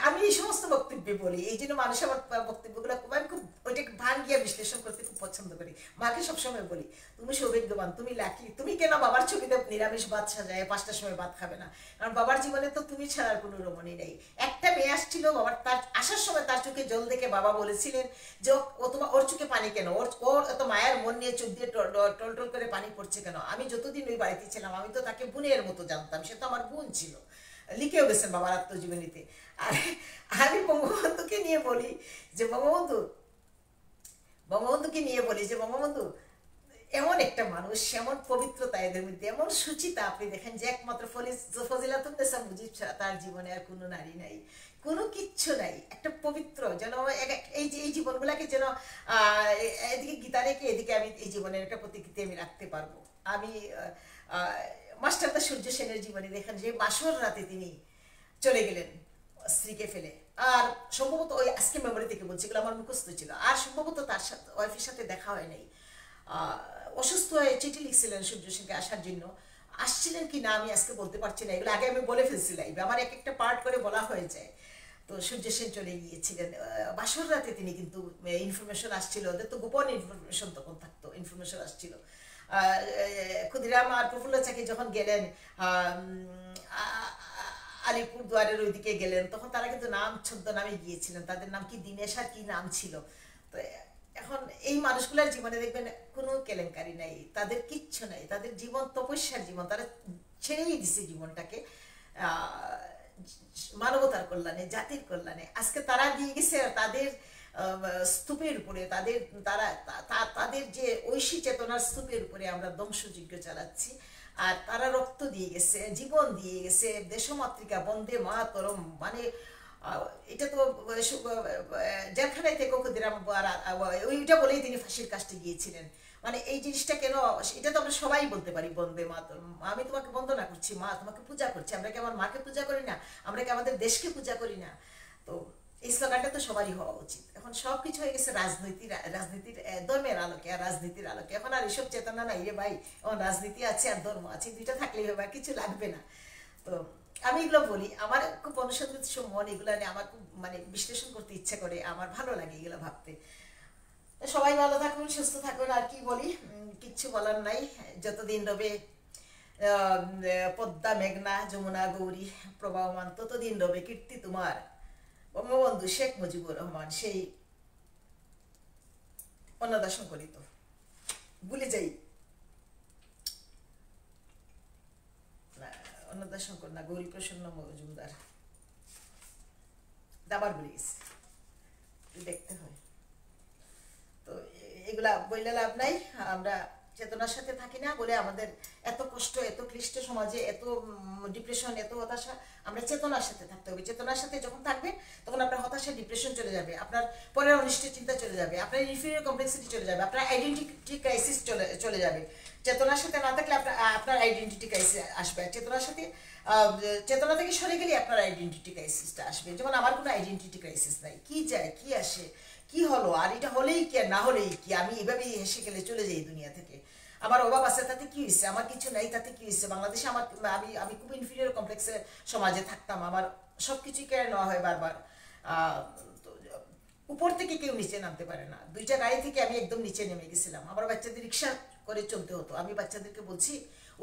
Speaker 1: আমি এই সমস্ত বক্তব্যে বলি, এই জন্য মানুষ আমার বক্তব্যগুলো আমি খুব ওইটাকে ভাঙিয়ে বিশ্লেষণ করতে খুব পছন্দ করি। মাকে সবসময় বলি তুমি সৌভাগ্যবান, তুমি লাকি, তুমি কেন বাবার ছবিতে নিরামিষ ভাত সাজায় 5টার সময় ভাত খাবে না, কারণ বাবার জীবনে তো তুমি ছাড়ার কোনো রমণী নেই। একটা মেয়ে আসছিল, বাবার তার আসার সময় তার চোখে জল দেখে বাবা বলেছিলেন যে ও তোমার, ওর চোখে পানি কেন, ওর এত মায়ের মন নিয়ে চোখ দিয়ে টল করে পানি পড়ছে কেন। আমি যতদিন ওই বাড়িতে ছিলাম আমি তো তাকে বোনের মতো জানতাম, সে তো আমার বোন ছিল, লিখেও গেছেন বাবার আত্মজীবনীতে। আর আমি বঙ্গবন্ধুকে নিয়ে বলি যে বঙ্গবন্ধুকে নিয়ে বলি যে বঙ্গবন্ধু এমন একটা মানুষ, এমন পবিত্রতা এদের মধ্যে, এমন সুচিতা আপনি দেখেন যে একমাত্র ফজিলাতুন্নেসা মুজিব ছাড়া তার জীবনে আর কোনো নারী নাই, কোনো কিচ্ছু নাই, একটা পবিত্র যেন এই জীবনগুলাকে যেন এদিকে গীতা রেখে এদিকে আমি এই জীবনের একটা প্রতিকৃতি আমি রাখতে পারবো। আমি মাস্টারদা সূর্য সেনের জীবনে দেখেন যে বাসর রাতে তিনি চলে গেলেন স্ত্রীকে ফেলে, আর সম্ভবত ওই আজকে মেমোরি থেকে বলছি, এগুলো আমার মুখস্থ ছিল, আর সম্ভবত তার সাথে ওয়াইফের সাথে দেখা হয় নাই। অসুস্থ হয়ে চিঠি লিখছিলেন সূর্য সেনকে আসার জন্য, আসছিলেন কি না আমি আজকে বলতে পারছি না, এগুলো আগে আমি বলে ফেলছি লাইভে, আমার এক একটা পার্ট করে বলা হয়ে যায়। তো সূর্য সেন চলে গিয়েছিলেন বাসর রাতে, তিনি কিন্তু ইনফরমেশন আসছিল, ওদের তো গোপন ইনফরমেশন তখন থাকতো, ইনফরমেশন আসছিল। ক্ষুদিরাম আর প্রফুল্ল চাকি যখন গেলেন আলিপুরদুয়ারের ওইদিকে গেলেন, তখন তারা কিন্তু নাম ছদ্মনামে গিয়েছিলেন, তাদের নাম কি দিনেশ আর কি নাম ছিল। তো এখন এই মানুষগুলোর জীবনে দেখবেন কোনো কেলেঙ্কারি নাই, তাদের কিচ্ছু নাই, তাদের জীবন তপস্যার জীবন, তারা ছেড়েই দিছে জীবনটাকে মানবতার কল্যাণে, জাতির কল্যাণে। আজকে তারা দিয়ে গেছে তাদের স্তূপের উপরে, তাদের যে ঐশী চেতনার স্তূপের উপরে আমরা ধ্বংসযজ্ঞ চালাচ্ছি, আর তারা রক্ত দিয়ে গেছে, জীবন দিয়ে গেছে, দেশমাতৃকা বন্দে মাতরম, মানে এটা তো জেলখানায় থেকে ক্ষুদিরাম ওইটা বলেই তিনি ফাঁসির কাজটা গিয়েছিলেন। মানে এই জিনিসটা কেন, এটা তো আমরা সবাই বলতে পারি বন্দে মাতরম, আমি তোমাকে বন্দনা করছি মা, তোমাকে পূজা করছি। আমরা কি আমার মাকে পূজা করি না? আমরা কি আমাদের দেশকে পূজা করি না? তো এই স্লোগানটা তো সবারই হওয়া উচিত। এখন সব কিছু হয়ে গেছে রাজনীতির ধর্মের আলোকে আর রাজনীতির আলোকে, এখন আর এসব চেতনা নাই রে ভাই, এখন রাজনীতি আছে আর ধর্ম আছে, দুইটা থাকলেই হবে, কিছু লাগবে না। তো আমি এগুলো বলি, আমার খুব অনুসন্ধিত মন, এগুলো নিয়ে আমার খুব মানে বিশ্লেষণ করতে ইচ্ছে করে, আমার ভালো লাগে এগুলো ভাবতে। সবাই ভালো থাকুন, সুস্থ থাকুন, আর কি বলি, কিচ্ছু বলার নাই, যতদিন রবে পদ্মা মেঘনা যমুনা গৌরী প্রবাহমান ততদিন রবে কীর্তি তোমার। বঙ্গবন্ধু শেখ মুজিবুর রহমান সেই অন্নদাসন করিত। ভুলে যাই না, অন্নদাশঙ্কর না, গৌরী প্রসন্ন মজুমদার, দাবার ভুলে গেছি, দেখতে হয়। তো এগুলা বললে লাভ নাই। আমরা চেতনার সাথে থাকি না বলে আমাদের এত কষ্ট, এত ক্লিষ্ট সমাজে, এত ডিপ্রেশন, এত হতাশা। আমরা চেতনার সাথে থাকতে হবে। চেতনার সাথে যখন থাকবেন তখন আপনার হতাশা, ডিপ্রেশন চলে যাবে, আপনার পরের অনিষ্ট চিন্তা চলে যাবে, আপনার ইনফিরিয়র কমপ্লেক্সিটি চলে যাবে, আপনার আইডেন্টিটি ক্রাইসিস চলে যাবে। চেতনার সাথে না থাকলে আপনার আইডেন্টিটি ক্রাইসিস আসবে। চেতনার সাথে চেতনা থেকে সরে গেলে আপনার আইডেন্টিটি ক্রাইসিসটা আসবে। যেমন আমার কোনো আইডেন্টিটি ক্রাইসিস নাই, কি যায় কি আসে, কি হলো, আর এটা হলেই কি আর না হলেই কি, আমি এভাবেই হেসে গেলে চলে যাই দুনিয়া থেকে। আমার অভাব আছে তাতে কি হয়েছে, আমার কিছু নাই তাতে কি হয়েছে। বাংলাদেশে আমি আমি খুব ইনফিরিয়র কমপ্লেক্সের সমাজে থাকতাম, আমার সব কিছুই কেড়ে নেওয়া হয় বারবার। তো উপর থেকে কেউ নিচে নামতে পারে না। দুইটা গাড়ি থেকে আমি একদম নিচে নেমে গেছিলাম। আমার বাচ্চাদের রিক্সা করে চলতে হতো। আমি বাচ্চাদেরকে বলছি,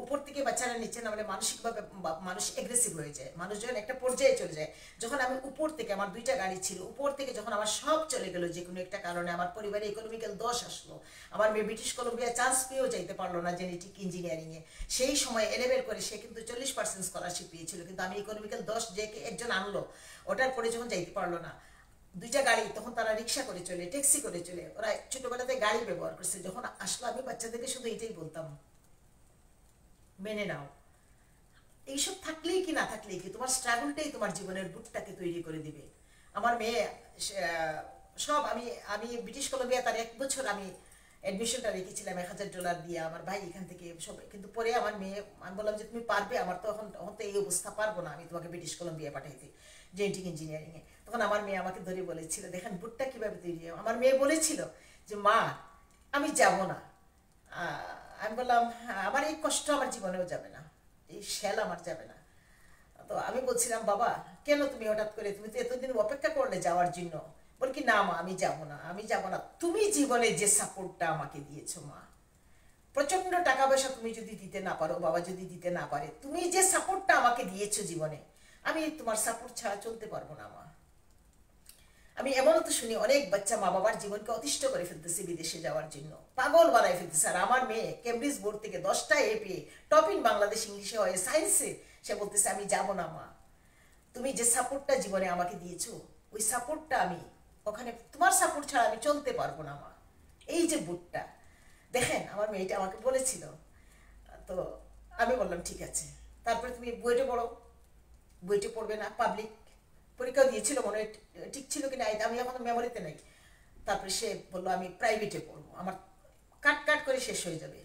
Speaker 1: উপর থেকে বাচ্চারা নিচে নামলে মানসিকভাবে মানুষ এগ্রেসিভ হয়ে যায়, মানুষ যখন একটা পর্যায়ে চলে যায়। যখন আমি উপর থেকে, আমার দুইটা গাড়ি ছিল, উপর থেকে যখন আমার সব চলে গেল যে কোনো একটা কারণে, আমার পরিবারে ইকোনমিক্যাল দোষ আসলো, আমার মেয়ে ব্রিটিশ কলম্বিয়া চান্স পেয়েও যাইতে পারলো না জেনেটিক ইঞ্জিনিয়ারিংয়ে। সেই সময় এলেভেল করে সে কিন্তু 40% স্কলারশিপ পেয়েছিল, কিন্তু আমি ইকোনমিক্যাল দোষ যে একজন আনলো, ওটার পরে যখন যাইতে পারলো না, দুইটা গাড়ি, তখন তারা রিক্সা করে চলে, ট্যাক্সি করে চলে, ওরা ছোটবেলাতে গাড়ি ব্যবহার করছে। যখন আসলো আমি বাচ্চাদেরকে শুধু এটাই বলতাম, মেনে নাও। এইসব থাকলেই কি না থাকলেই কি, তোমার স্ট্রাগলটাই তোমার জীবনের বুটটাকে তৈরি করে দিবে। আমার মেয়ে সব, আমি আমি ব্রিটিশ কলম্বিয়া তার 1 বছর আমি অ্যাডমিশনটা রেখেছিলাম $1000 দিয়ে, আমার ভাই এখান থেকে সব। কিন্তু পরে আমার মেয়ে, আমি বললাম যে তুমি পারবে, আমার তো এখন তো এই অবস্থা, পারবো না আমি তোমাকে ব্রিটিশ কলম্বিয়া পাঠাইতে জেনেটিক ইঞ্জিনিয়ারিংয়ে। তখন আমার মেয়ে আমাকে ধরে বলেছিল, দেখেন বুটটা কীভাবে তৈরি হয়। আমার মেয়ে বলেছিল যে মা আমি যাব না। আমি বললাম আমার এই কষ্ট আমার জীবনেও যাবে না, এই শেল আমার যাবে না। তো আমি বলছিলাম বাবা কেন তুমি হঠাৎ করে, তুমি তো এতদিন অপেক্ষা করলে যাওয়ার জন্য। বল কি না মা আমি যাব না, আমি যাব না। তুমি জীবনে যে সাপোর্টটা আমাকে দিয়েছো মা, প্রচন্ড টাকা পয়সা তুমি যদি দিতে না পারো, বাবা যদি দিতে না পারে, তুমি যে সাপোর্টটা আমাকে দিয়েছো জীবনে, আমি তোমার সাপোর্ট ছাড়া চলতে পারবো না মা। আমি এমনও তো শুনি অনেক বাচ্চা মা বাবার জীবনকে অতিষ্ঠ করে ফেলতেছে বিদেশে যাওয়ার জন্য, পাগল বানায় ফেলতেছে। আর আমার মেয়ে কেমব্রিজ বোর্ড থেকে 10টা এ পেয়ে টপ ইন বাংলাদেশ ইংলিশে হয়, সায়েন্সে, সে বলতেছে আমি যাব না মা, তুমি যে সাপোর্টটা জীবনে আমাকে দিয়েছো, ওই সাপোর্টটা আমি ওখানে, তোমার সাপোর্ট ছাড়া আমি চলতে পারবো না মা। এই যে বুটটা দেখেন, আমার মেয়েটা আমাকে বলেছিল। তো আমি বললাম ঠিক আছে, তারপরে তুমি বুয়েটে পড়ো। বুয়েটে পড়বে না, পাবলিক পরীক্ষা দিয়েছিল মনে হয়, ঠিক ছিল কিনা আমি এখন মেমোরিতে নেই। তারপরে সে বললো আমি প্রাইভেটে পড়বো, আমার কাট কাট করে শেষ হয়ে যাবে।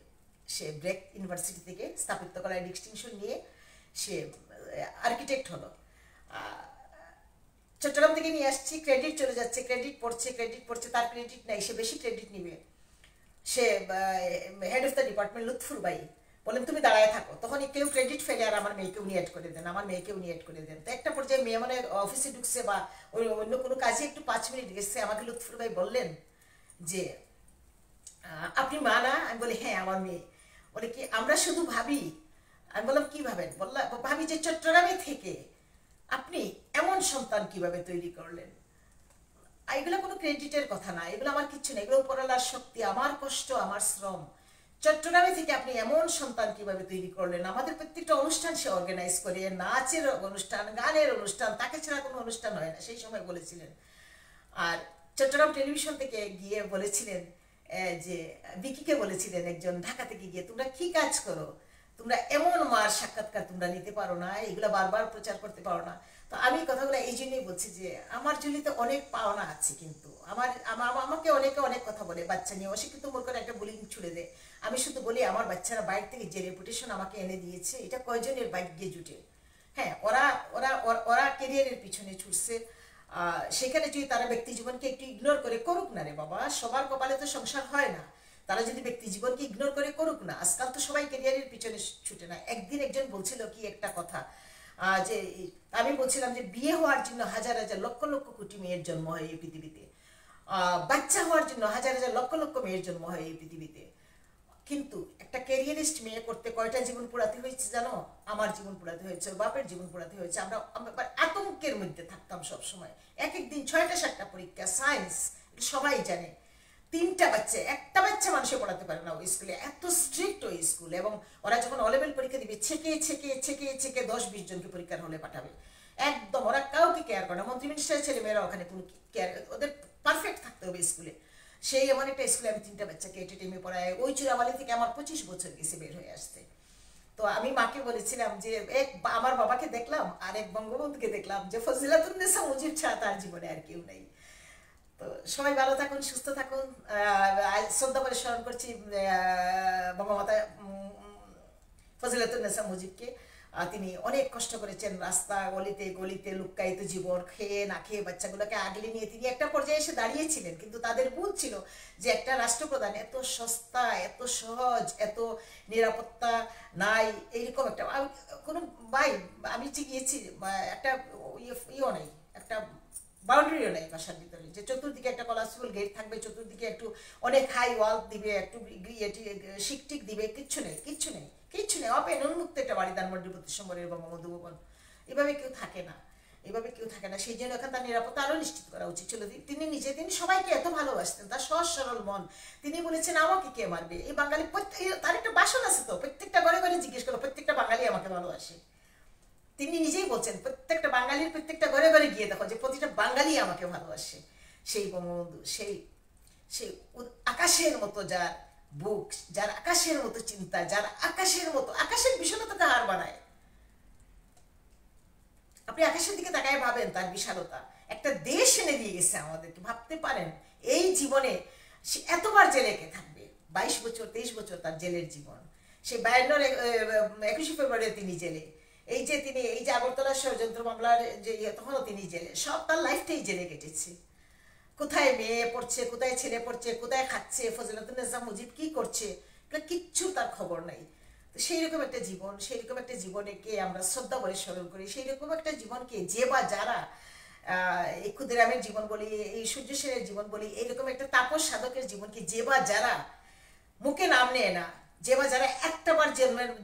Speaker 1: সে ব্রেক ইউনিভার্সিটি থেকে স্থাপত্যকলায় ডিস্টিংশন নিয়ে সে আর্কিটেক্ট হলো। চট্টগ্রাম থেকে নিয়ে আসছি, ক্রেডিট চলে যাচ্ছে, ক্রেডিট পড়ছে, তার ক্রেডিট নেই, সে বেশি ক্রেডিট নিবে। সে head of the department Lutfur ভাই বলেন তুমি দাঁড়ায় থাকো, তখন কেউ ক্রেডিট ফেলে আর আমার মেয়েকে উনি অ্যাড করে দেন, আমার মেয়েকে উনি অ্যাড করে দেন। তো একটা পর্যায়ে মেয়ে মানে অফিসে ঢুকছে বা অন্য কোনো কাজে একটু 5 মিনিট গেছে, আমাকে লুৎফুর ভাই বললেন যে আপনি মা না? আমি বলি হ্যাঁ আমার মেয়ে। বলে কি আমরা শুধু ভাবি। আমি বললাম কি ভাবেন? বললাম ভাবি যে চট্টগ্রামে থেকে আপনি এমন সন্তান কিভাবে তৈরি করলেন। এগুলো কোনো ক্রেডিটের কথা না, এগুলো আমার কিচ্ছু না, এগুলো উপরওয়ালার শক্তি, আমার কষ্ট, আমার শ্রম। চট্টগ্রামে থেকে আপনি এমন সন্তান কিভাবে তৈরি করলেন। আমাদের প্রত্যেকটা অনুষ্ঠান সে অর্গানাইজ করে, নাচের অনুষ্ঠান, গানের অনুষ্ঠান, তাকে ছাড়া কোনো অনুষ্ঠান হয় না, সেই সময় বলেছিলেন। আর চট্টগ্রাম টেলিভিশন থেকে গিয়ে বলেছিলেন যে বিকিকে বলেছিলেন একজন ঢাকা থেকে গিয়ে, তোমরা কি কাজ করো, তোমরা এমন মার সাক্ষাৎকার তোমরা নিতে পারো না, এগুলো বারবার প্রচার করতে পারো না। তো আমি কথাগুলো এই জন্যই বলছি যে আমার জুলিতে অনেক পাওনা আছে, কিন্তু আমাকে অনেকে অনেক কথা বলে বাচ্চা নিয়ে, অশিক্ষিত মূল করে একটা বুলিং ছুড়ে দেয়। আমি শুধু বলি আমার বাচ্চারা বাইরে থেকে যে রেপুটেশন আমাকে এনে দিয়েছে, এটা কয়জনের ভাগ্যে জুটে। হ্যাঁ, ওরা ওরা ওরা কেরিয়ারের পিছনে ছুটছে। সেখানে যদি তারা ব্যক্তি জীবনকে একটু ইগনোর করে করুক না রে বাবা, সবার কপালে তো সংসার হয় না। তারা যদি ব্যক্তি জীবনকে ইগনোর করে করুক না, আজকাল তো সবাই ক্যারিয়ারের পিছনে ছুটে না। একদিন একজন বলছিল কি একটা কথা, যে আমি বলছিলাম যে বিয়ে হওয়ার জন্য হাজার হাজার লক্ষ লক্ষ কোটি মেয়ের জন্ম হয় এই পৃথিবীতে, বাচ্চা হওয়ার জন্য হাজার হাজার লক্ষ লক্ষ মেয়ের জন্ম হয় এই পৃথিবীতে, কিন্তু একটা ক্যারিয়ারিস্ট মেয়ে করতে কয়টা জীবন পোড়াতে হয়েছে জানো? আমার জীবন পোড়াতে হয়েছে, বাপের জীবন পোড়াতে হয়েছে। আমরা আতঙ্কের মধ্যে থাকতাম সব সময়। এক একদিন 6টা 7টা পরীক্ষা, সায়েন্স, সবাই জানে। 3টা বাচ্চা, একটা বাচ্চা মানুষে পড়াতে পারে না ওই স্কুলে, এত স্ট্রিক্ট ওই স্কুল। এবং ওরা যখন অলেভেল পরীক্ষা দিবে ছেকে ছেকে ছেকে ছেকে 10-20 জনকে পরীক্ষার হলে পাঠাবে। একদম ওরা কাউকে কেয়ার করে না। মন্ত্রী মিনিস্টারের ছেলে মেয়েরা ওখানে কোনো কেয়ার, ওদের পারফেক্ট থাকতে হবে স্কুলে। সেই এমন একটা স্কুলে আমি 3টা বাচ্চাকে এটে টেমে পড়াই। ওই চূড়াবালি থেকে আমার 25 বছর গেছে বের হয়ে আসতে। তো আমি মাকে বলেছিলাম যে আমার বাবাকে দেখলাম আর এক বঙ্গবন্ধুকে দেখলাম, যে ফজিলাতুন্নেসা মুজিব ছাড়া তার জীবনে আর কেউ নেই। তো সবাই ভালো থাকুন, সুস্থ থাকুন। শ্রদ্ধা করে স্মরণ করছি বঙ্গমাতা ফজিলাতুন্নেসা মুজিবকে। তিনি অনেক কষ্ট করেছেন, রাস্তা গলিতে গলিতে লুক্কায়িত জীবন, খেয়ে না খেয়ে বাচ্চাগুলোকে আগলে নিয়ে তিনি একটা পর্যায়ে এসে দাঁড়িয়েছিলেন। কিন্তু তাদের ভুল ছিল যে একটা রাষ্ট্রপ্রধান এত সস্তা, এত সহজ, এত নিরাপত্তা নাই, এইরকম একটা কোনো ভাই আমি গিয়েছি একটা ইয়েও নেই, একটা বাউন্ডারিও নেই বাসার ভিতরে, যে চতুর্দিকে একটা কলারফুল গেট থাকবে, চতুর্দিকে একটু অনেক হাই ওয়াল দিবে, একটু শিকটিক দিবে, কিচ্ছু নেই, কিচ্ছু নেই, কিচ্ছু নেই। অপেন উন্মুক্ত একটা বাড়ি, ধানমন্ডি 32 নম্বরের বঙ্গবন্ধু ভবন। এভাবে কেউ থাকে না, এভাবে কেউ থাকে না। সেই জন্য এখানে তার নিরাপত্তা আরও নিশ্চিত করা উচিত ছিল। তিনি নিজে, তিনি সবাইকে এত ভালোবাসতেন, তার সহজ সরল মন। তিনি বলেছেন আমাকে কে মারবে, এই বাঙালি তার একটা বাসন আছে তো, প্রত্যেকটা ঘরে ঘরে জিজ্ঞেস করো, প্রত্যেকটা বাঙালি আমাকে ভালোবাসে। তিনি নিজেই বলছেন প্রত্যেকটা বাঙালির প্রত্যেকটা ঘরে ঘরে গিয়ে দেখো যে প্রতিটা বাঙালি আমাকে ভালোবাসে। সেই বঙ্গবন্ধু, সেই সেই আকাশের মতো যার বুক, যার আকাশের মতো চিন্তা, যার আকাশের মতো, আকাশের বিশালতাকে হার বানায়। আপনি আকাশের দিকে তাকায় ভাবেন তার বিশালতা। একটা দেশ এনে দিয়ে গেছে আমাদেরকে, ভাবতে পারেন এই জীবনে সে এতবার জেলে কে থাকবে। 22 বছর 23 বছর তার জেলের জীবন। সে 21 ফেব্রুয়ারি তিনি জেলে। এই যে আগরতলা ষড়যন্ত্র মামলার যে তখনও তিনি জেলে। সব তার লাইফটাই জেলে কেটেছে। কোথায় মেয়ে পড়ছে, কোথায় ছেলে পড়ছে, কোথায় খাচ্ছে, ফজিলাতুন্নেসা মুজিব কি করছে, এটা কিচ্ছু তার খবর নাই। তো সেই রকম একটা জীবন, সেই রকম একটা জীবনকে আমরা শ্রদ্ধা করে স্মরণ করি। সেই রকম একটা জীবনকে যে বা যারা এই ক্ষুদিরামের জীবন বলি, এই সূর্য সেনের জীবন বলি, এইরকম একটা তাপস সাধকের জীবনকে যে বা যারা মুখে নাম নেয় না, যে বা যারা একটাবার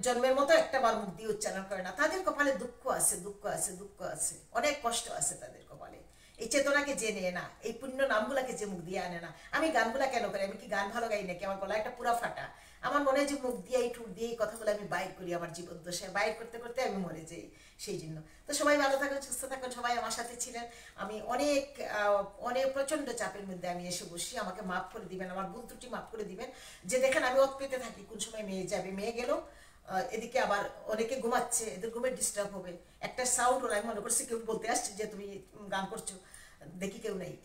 Speaker 1: জন্মের মতো একটাবার মুখ দিয়ে উচ্চারণ করে না, তাদের কপালে দুঃখ আছে, দুঃখ আছে, দুঃখ আছে, অনেক কষ্ট আছে তাদের কপালে। এই চেতনাকে যে নেয় না, এই পুণ্য নামগুলাকে যে মুখ দিয়ে আনে না। আমি গানগুলা কেন করি? আমি কি গান ভালো গাই নাকি? আমার গলা একটা পুরা ফাটা। আমার মনে হয় যে মুখ দিয়ে এই ঠুট দিয়ে এই কথাগুলো আমি বাইর করি আমার জীবন দশায়, বাইর করতে করতে আমি মরে যাই। সেই জন্য তো সবাই ভালো থাকুন, সুস্থ থাকুন। সবাই আমার সাথে ছিলেন। আমি অনেক অনেক প্রচণ্ড চাপের মধ্যে আমি এসে বসি। আমাকে মাফ করে দিবেন, আমার ভুল ত্রুটি মাফ করে দিবেন। যে দেখেন আমি ওত পেতে থাকি, কোন সময় মেয়ে যাবে, মেয়ে গেল, এদিকে আবার অনেকে ঘুমাচ্ছে, এদের ঘুমের ডিস্টার্ব হবে, একটা সাউন্ড হলো, আমি মনে করছি কেউ বলতে আসছে যে তুমি গান করছো, দেখি কেউ নেই।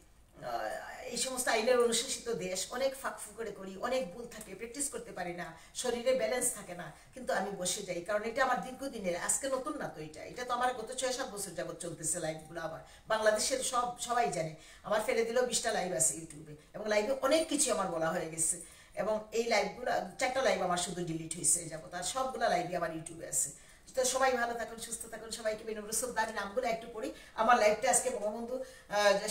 Speaker 1: এই সমস্ত আইনের অনুশাসিত দেশ, অনেক ফাঁক করে করি, অনেক ভুল থাকে, প্র্যাকটিস করতে পারি না, শরীরে ব্যালেন্স থাকে না, কিন্তু আমি বসে যাই। কারণ এটা আমার দীর্ঘদিনের, আজকে নতুন না তো, এটা তো আমার গত 6-7 বছর যাবত চলতেছে লাইভগুলো। আমার বাংলাদেশের সবাই জানে আমার ফেলে দিলেও 20টা লাইভ আছে ইউটিউবে, এবং লাইভে অনেক কিছু আমার বলা হয়ে গেছে। এবং এই লাইভগুলো 4টা লাইভ আমার শুধু ডিলিট হয়েছে যাবত, আর সবগুলো লাইভই আমার ইউটিউবে আছে। তো সবাই ভালো থাকুন, সুস্থ থাকুন। সবাইকে বিনম্র শ্রদ্ধা। নামগুলো একটু পড়ি। আমার লাইফটা আজকে বঙ্গবন্ধু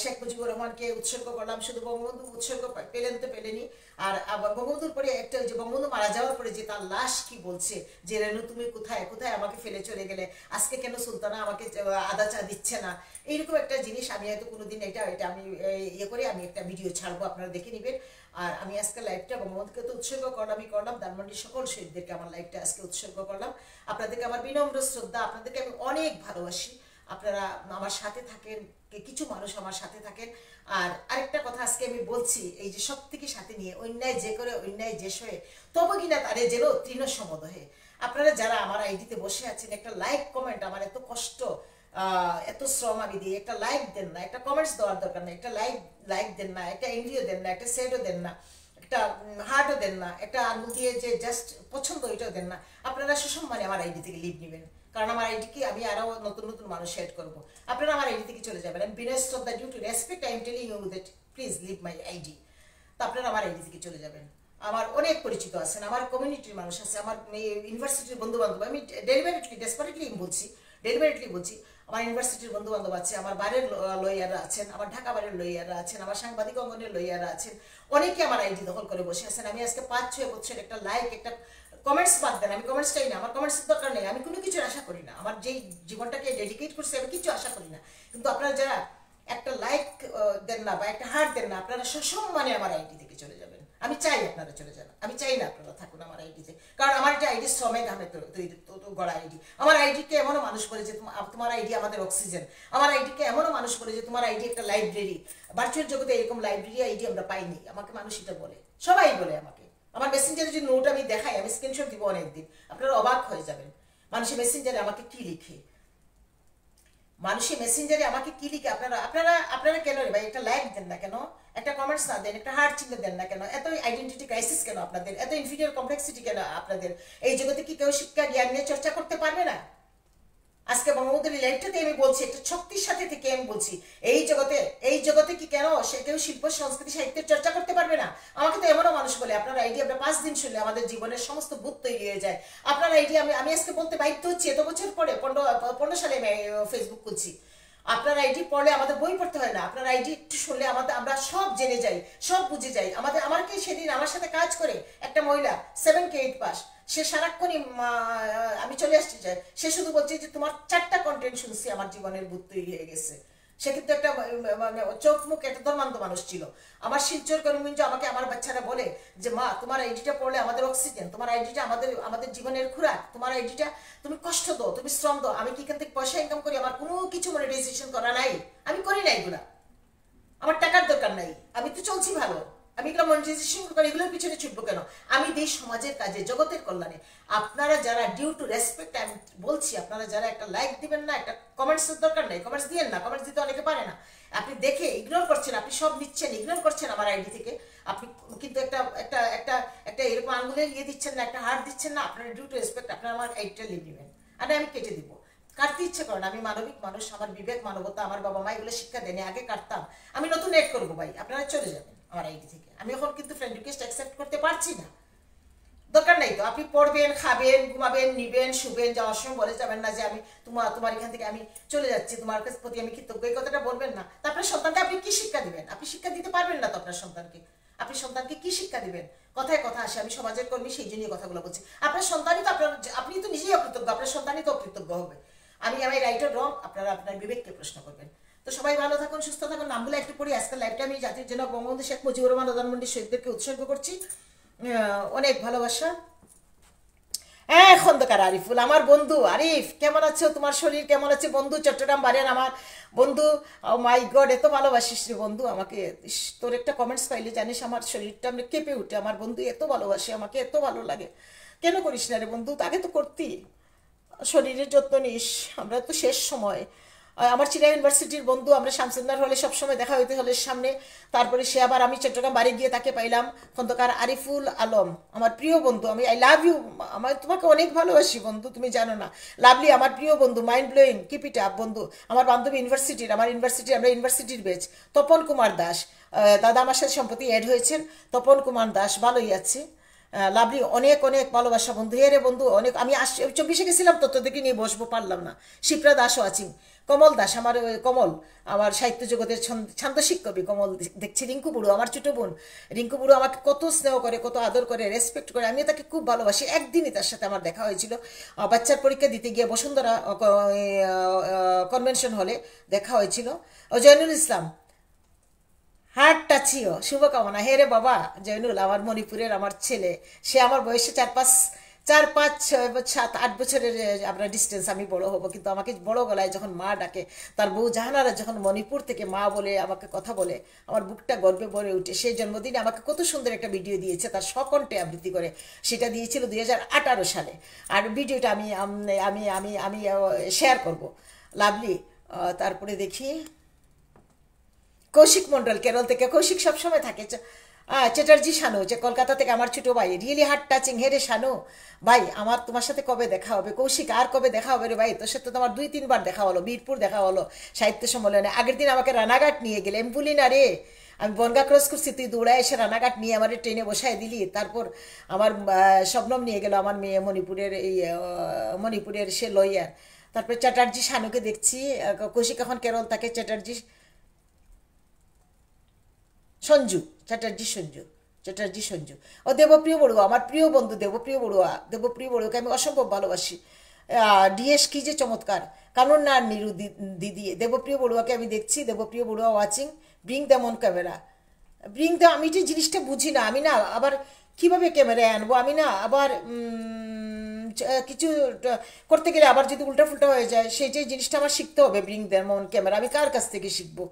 Speaker 1: শেখ মুজিবুর রহমানকে উৎসর্গ করলাম। শুধু বঙ্গবন্ধু উৎসর্গ পেলেন তো পেলেনি, আর আবার বঙ্গবন্ধুর পরে একটা যে বঙ্গবন্ধু মারা যাওয়ার পরে যে তার লাশ কি বলছে, যে রেণু তুমি কোথায় কোথায় আমাকে ফেলে চলে গেলে, আজকে কেন সুলতানা আমাকে আদা চা দিচ্ছে না, এইরকম একটা জিনিস আমি হয়তো কোনোদিন এটা আমি ইয়ে করে আমি একটা ভিডিও ছাড়বো, আপনারা দেখে নেবেন। আর আমি আজকে লাইভটা বঙ্গবন্ধুকে তো উৎসর্গ করলাম, ধানমন্ডির সকল শহীদদেরকে আমার লাইভটা আজকে উৎসর্গ করলাম। আপনাদেরকে আমার বিনম্র শ্রদ্ধা, আপনাদেরকে আমি অনেক ভালোবাসি। আপনারা আমার সাথে থাকেন, কিছু মানুষ আমার সাথে থাকেন। আর আরেকটা কথা আজকে আমি বলছি, এই যে সব থেকে সাথে নিয়ে অন্যায় যে করে অন্যায় যে সয়ে তবে কিনা তারে যেন তৃণ সমদহে। আপনারা যারা আমার আইডিতে বসে আছেন, একটা লাইক কমেন্ট, আমার এত কষ্ট এত শ্রম আমি দিই, একটা লাইক দেন না, একটা কমেন্টস দেওয়ার দরকার নেই, একটা লাইক দেন না, একটা এনভিও দেন না, একটা শেয়ারও দেন না, একটা হার্টও দেন না, একটা আঙুল দিয়ে যে জাস্ট পছন্দ ওইটাও দেন না। আপনারা সুসম্মানে আমার আইডি থেকে লিভ নেবেন, কারণ আমার আইডিকে আমি আরও নতুন নতুন মানুষ শেয়ার করবো। আপনারা আমার আইডি থেকে চলে যাবেন। বিনয় শ্রদ্ধা, due to respect I am telling you that please leave my ID. তো আপনারা আমার আইডি থেকে চলে যাবেন। আমার অনেক পরিচিত আছেন, আমার কমিউনিটির মানুষ আছে, আমার ইউনিভার্সিটির বন্ধু বান্ধব, আমি ডেলিভারেটলি ডেসপারেটলি বলছি, আমার ইউনিভার্সিটির বন্ধু বান্ধব আছে, আমার বাড়ির লয়াররা আছেন, আমার ঢাকা বাড়ির লয়াররা আছেন, আমার সাংবাদিক অঙ্গনের লয়াররা আছেন, অনেকে আমার আইডি দখল করে বসে আছেন। আমি আজকে 5-6 বছর একটা লাইক, একটা কমেন্টস বাদ দেন, আমি কমেন্টস চাই না, আমার কমেন্টসের দরকার নেই, আমি কোনো কিছু আশা করি না, আমার যেই জীবনটাকে ডেডিকেট করছি আমি কিছু আশা করি না। কিন্তু আপনারা যারা একটা লাইক দেন না বা একটা হার্ট দেন না, আপনারা সসম্মানে আমার আইডি থেকে চলে যাবেন। আমি চাই আপনারা চলে যান, আমি চাই না আপনারা থাকুন আমার আইডিতে, কারণ আমার এটা আইডি শ্রমে ঘামে গড়া আইডি। আমার আইডিকে এমনও মানুষ বলে যে তোমার আইডি আমাদের অক্সিজেন। আমার আইডিকে এমনও মানুষ বলে যে তোমার আইডি একটা লাইব্রেরি। ভার্চুয়াল জগতে এরকম লাইব্রেরি আইডি আমরা পাইনি, আমাকে মানুষ এটা বলে, সবাই বলে আমাকে। আমার মেসেঞ্জারে যে নোট আমি দেখাই, আমি স্ক্রিনশট দিব অনেকদিন, আপনারা অবাক হয়ে যাবেন মানুষের মেসেঞ্জারে আমাকে কি লিখে, মানুষের মেসেঞ্জারে আমাকে কি লিখে। আপনারা আপনারা আপনারা কেন রে ভাই একটা লাইক দেন না কেন, একটা কমেন্টস না দেন, একটা হার্ট চিহ্ন দেন না কেন? এত আইডেন্টিটি ক্রাইসিস কেন আপনাদের, এত ইনফিরিয়র কমপ্লেক্সিটি কেন আপনাদের? এই জগতে কি কেউ শিক্ষা জ্ঞান নিয়ে চর্চা করতে পারবে না? আজকে বঙ্গবন্ধুর লাইভটাতে আমি বলছি, একটা শক্তির সাথে থেকে আমি বলছি, এই জগতে কি কেন সে কেউ শিল্প সংস্কৃতি সাহিত্যের চর্চা করতে পারবে না? আমাকে তো এমনও মানুষ বলে আপনার আইডি আমরা 5 দিন শুনলে আমাদের জীবনের সমস্ত ভূত তৈরি হয়ে যায়। আপনার আইডি আমি আজকে বলতে বাধ্য হচ্ছি, এত বছর পরে 15 সালে আমি ফেসবুক খুলছি। আপনার আইডি পড়লে আমাদের বই পড়তে হয় না, আপনার আইডি একটু শুনলে আমরা সব জেনে যাই, সব বুঝে যাই। আমাকে সেদিন আমার সাথে কাজ করে একটা মহিলা 7 কি 8 পাস, সে সারাক্ষণই আমি চলে আসছি চাই, সে শুধু বলছে যে তোমার 4টা কন্টেন্ট শুনছি আমার জীবনের ভূত তৈরি হয়ে গেছে। সে কিন্তু একটা মানে চোখ মুখ একটা ধর্মান্ত মানুষ ছিল। আমার শিলচর কর্মীঞ্জ আমাকে আমার বাচ্চারা বলে যে মা তোমার আইডিটা পড়লে আমাদের অক্সিজেন, তোমার আইডিটা আমাদের জীবনের খোরাক, তোমার আইডিটা তুমি কষ্ট দাও, তুমি শ্রম দাও। আমি কি এখান থেকে পয়সা ইনকাম করি? আমার কোনো কিছু মনিটাইজেশন করা নাই, আমি করি নাই এগুলা, আমার টাকার দরকার নাই, আমি তো চলছি ভালো। আমি এগুলো মনিটাইজেশন করি, এগুলোর পিছনে ছুটবো কেন? আমি দেশ সমাজের কাজে, জগতের কল্যাণে। আপনারা যারা ডিউ টু রেসপেক্ট, আমি বলছি, আপনারা যারা একটা লাইক দিবেন না, একটা কমেন্টসের দরকার নেই, কমেন্টস দিয়েন না, কমেন্টস দিতে অনেকে পারে না। আপনি দেখে ইগনোর করছেন, আপনি সব নিচ্ছেন, ইগনোর করছেন আমার আইডি থেকে। আপনি কিন্তু একটা একটা একটা একটা এরকম আঙুলের ইয়ে দিচ্ছেন না, একটা হার্ট দিচ্ছেন না, আপনারা ডিউ টু রেসপেক্ট আপনারা আমার আইডিটা লিভ নেবেন, আর আমি কেটে দিব। কাটতে ইচ্ছে করেন, আমি মানবিক মানুষ, আমার বিবেক মানবতা, আমার বাবা মা এগুলো শিক্ষা দেয়নি, আগে কাটতাম। আমি নতুন এড করবো ভাই, আপনারা চলে যাবেন আমার আইডি থেকে। আমি এখন কিন্তু ফ্রেন্ড রিকোয়েস্ট অ্যাকসেপ্ট করতে পারছি না, দরকার নাই তো। আপনি পড়বেন, খাবেন, ঘুমাবেন, নিবেন, শুবেন, যাওয়ার সময় বলে যাবেন না যে আমি তোমার এখান থেকে আমি চলে যাচ্ছি, তোমার প্রতি আমি কৃতজ্ঞ, এই কথাটা বলবেন না। তো আপনার সন্তানকে আপনি কি শিক্ষা দিবেন? আপনি শিক্ষা দিতে পারবেন না তো আপনার সন্তানকে। আপনি সন্তানকে কি শিক্ষা দিবেন? কথায় কথা আসে, আমি সমাজের কর্মী, সেই জন্যই কথাগুলো বলছি। আপনার সন্তানই তো আপনি তো নিজেই অকৃতজ্ঞ, আপনার সন্তানই তো অকৃতজ্ঞ হবে। আমি রাইট অর রং, আপনারা আপনার বিবেককে প্রশ্ন করবেন। তো সবাই ভালো থাকুন, সুস্থ থাকুন। নামগুলো একটু পড়ি। আজকের লাইভটা আমি জাতির জনক বঙ্গবন্ধু শেখ মুজিবুর রহমান প্রধানমন্ত্রী শহীদদেরকে উৎসর্গ করছি। অনেক ভালোবাসা। হ্যাঁ, খন্দকার আরিফুল, আমার বন্ধু আরিফ, কেমন আছো? তোমার শরীর কেমন আছে বন্ধু? চট্টগ্রাম বাড়ির আমার বন্ধু, মাই গড, এত ভালোবাসিস রে বন্ধু আমাকে। তোর একটা কমেন্টস পাইলে জানিস আমার শরীরটা আমি কেঁপে উঠে। আমার বন্ধু এত ভালোবাসে আমাকে, এত ভালো লাগে। কেন করিস না রে বন্ধু? আগে তো করতি। শরীরের যত্ন নিস, আমরা তো শেষ সময়। আমার চিরা ইউনিভার্সিটির বন্ধু, আমরা শামসুন্নার হলে সবসময় দেখা হইতে হলের সামনে। তারপরে সে আবার, আমি চট্টগ্রাম বাড়ি গিয়ে তাকে পাইলাম। খন্দকার আরিফুল আলম, আমার প্রিয় বন্ধু, আমি আই লাভ ইউ। আমার তোমাকে অনেক ভালোবাসি বন্ধু, তুমি জানো না। লাভলি, আমার প্রিয় বন্ধু, mind blowing, keep it up বন্ধু। আমার বান্ধবী ইউনিভার্সিটির, আমরা ইউনিভার্সিটির বেচ, তপন কুমার দাস। দাদা আমার সাথে সম্প্রতি অ্যাড হয়েছেন, তপন কুমার দাস, ভালোই আছে। লাভলি, অনেক অনেক ভালোবাসা বন্ধু। হে রে বন্ধু, অনেক। আমি 24 গেছিলাম, তোদেরকে নিয়ে বসবো, পারলাম না। শিপ্রা দাসও আছি। কমল দাস, আমার কমল, আমার সাহিত্য জগতের ছান্দসিক কবি কমল দেখছি। রিঙ্কু বুড়ো, আমার ছোটো বোন। রিঙ্কু বুড়ো আমাকে কত স্নেহ করে, কত আদর করে, রেসপেক্ট করে। আমিও তাকে খুব ভালোবাসি। একদিনই তার সাথে আমার দেখা হয়েছিল, বাচ্চার পরীক্ষা দিতে গিয়ে বসুন্ধরা কনভেনশন হলে দেখা হয়েছিল। জয়নুল ইসলাম, হার্ট টাচিও, শুভকামনা। হে রে বাবা জয়নুল, আমার মণিপুরের আমার ছেলে, সে আমার বয়সে 4-5-6-7-8 বছরের আমরা ডিস্টেন্স। আমি বড় হব, কিন্তু আমাকে বড় গলায় যখন মা ডাকে, তার বউ জাহানারা যখন মণিপুর থেকে মা বলে আমাকে কথা বলে, আমার বুকটা গর্বে ভরে উঠে। সেই জন্মদিনে আমাকে কত সুন্দর একটা ভিডিও দিয়েছে, তার সকণ্ঠে আবৃত্তি করে। সেটা দিয়েছিল 2018 সালে। আর ভিডিওটা আমি আমি আমি আমি শেয়ার করব। লাভলি। তারপরে দেখি কৌশিক মন্ডল, কেরল থেকে। কৌশিক সবসময় থাকে। চ্যাটার্জি শানু, যে কলকাতা থেকে, আমার ছোটো ভাই। Really heart touching. হে রে শানু ভাই, আমার তোমার সাথে কবে দেখা হবে? কৌশিক, আর কবে দেখা হবে রে ভাই? তোর সাথে তোমার 2-3 বার দেখা হলো। বীরপুর দেখা হলো সাহিত্য সম্মেলনে। আগের দিন আমাকে রানাঘাট নিয়ে গেলে। আমি বলি না রে, আমি বনগা ক্রস করছি, তুই দৌড়ায় এসে রানাঘাট নিয়ে আমার ট্রেনে বসায় দিলি। তারপর আমার শবনম নিয়ে গেল, আমার মেয়ে, মণিপুরের সে লয়ার। তারপরে চ্যাটার্জি শানুকে দেখছি, কৌশিক এখন কেরল থাকে, চ্যাটার্জি সঞ্জু, চ্যাটার্জি সঞ্জু ও দেবপ্রিয় বড়ুয়া, আমার প্রিয় বন্ধু দেবপ্রিয় বড়ুয়াকে আমি অসম্ভব ভালোবাসি। ডিএস কি যে চমৎকার, কারণ না নিরু দিদি, দেবপ্রিয় বড়ুয়াকে আমি দেখছি, Debapriya Barua watching, bring them on camera, bring the, আমি যে জিনিসটা বুঝি না, আমি না আবার কিভাবে ক্যামেরায় আনবো, আমি না আবার কিছু করতে গেলে আবার যদি উল্টা ফুল্টা হয়ে যায়, সেই যে জিনিসটা আমার শিখতে হবে, ব্রিং দ্যাম অন ক্যামেরা, আমি কার কাছ থেকে শিখবো?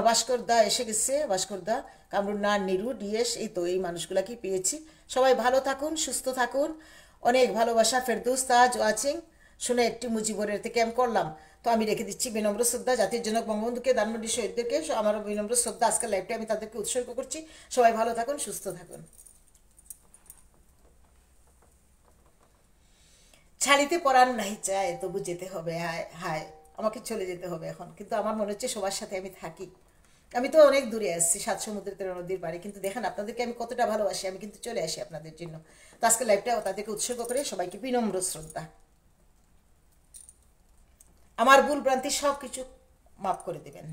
Speaker 1: ভাস্কর দা এসে গেছে, ভাস্কর দা, কামরুন্না, নিরু, ডিএস, এই তো এই মানুষগুলাকেই পেয়েছি। সবাই ভালো থাকুন, সুস্থ থাকুন, অনেক ভালোবাসা। ফেরদৌস তাজ ওয়াচিং, শুনে একটি মুজিবরের থেকে আমি করলাম, তো আমি রেখে দিচ্ছি বিনম্র শ্রদ্ধা জাতির জনক বঙ্গবন্ধুকে, ধানমন্ডি শহীদদেরকে আমার বিনম্র শ্রদ্ধা, আজকের লাইভটা আমি তাদেরকে উৎসর্গ করছি। সবাই ভালো থাকুন, সুস্থ থাকুন। ছাড়িতে পরাণ নাই চায়, তবু যেতে হবে, হায় হায়, আমাকে চলে যেতে হবে এখন, কিন্তু আমার মনে হচ্ছে সবার সাথে আমি থাকি। আমি তো অনেক দূরে আসছি, 7 সমুদ্রের 13 নদীর পাড়ে, কিন্তু দেখেন আপনাদেরকে আমি কতটা ভালোবাসি, আমি কিন্তু চলে আসি আপনাদের জন্য। তো আজকে লাইভটা তাদেরকে উৎসর্গ করে সবাইকে বিনম্র শ্রদ্ধা, আমার ভুল ভ্রান্তি সব কিছু মাফ করে দেবেন।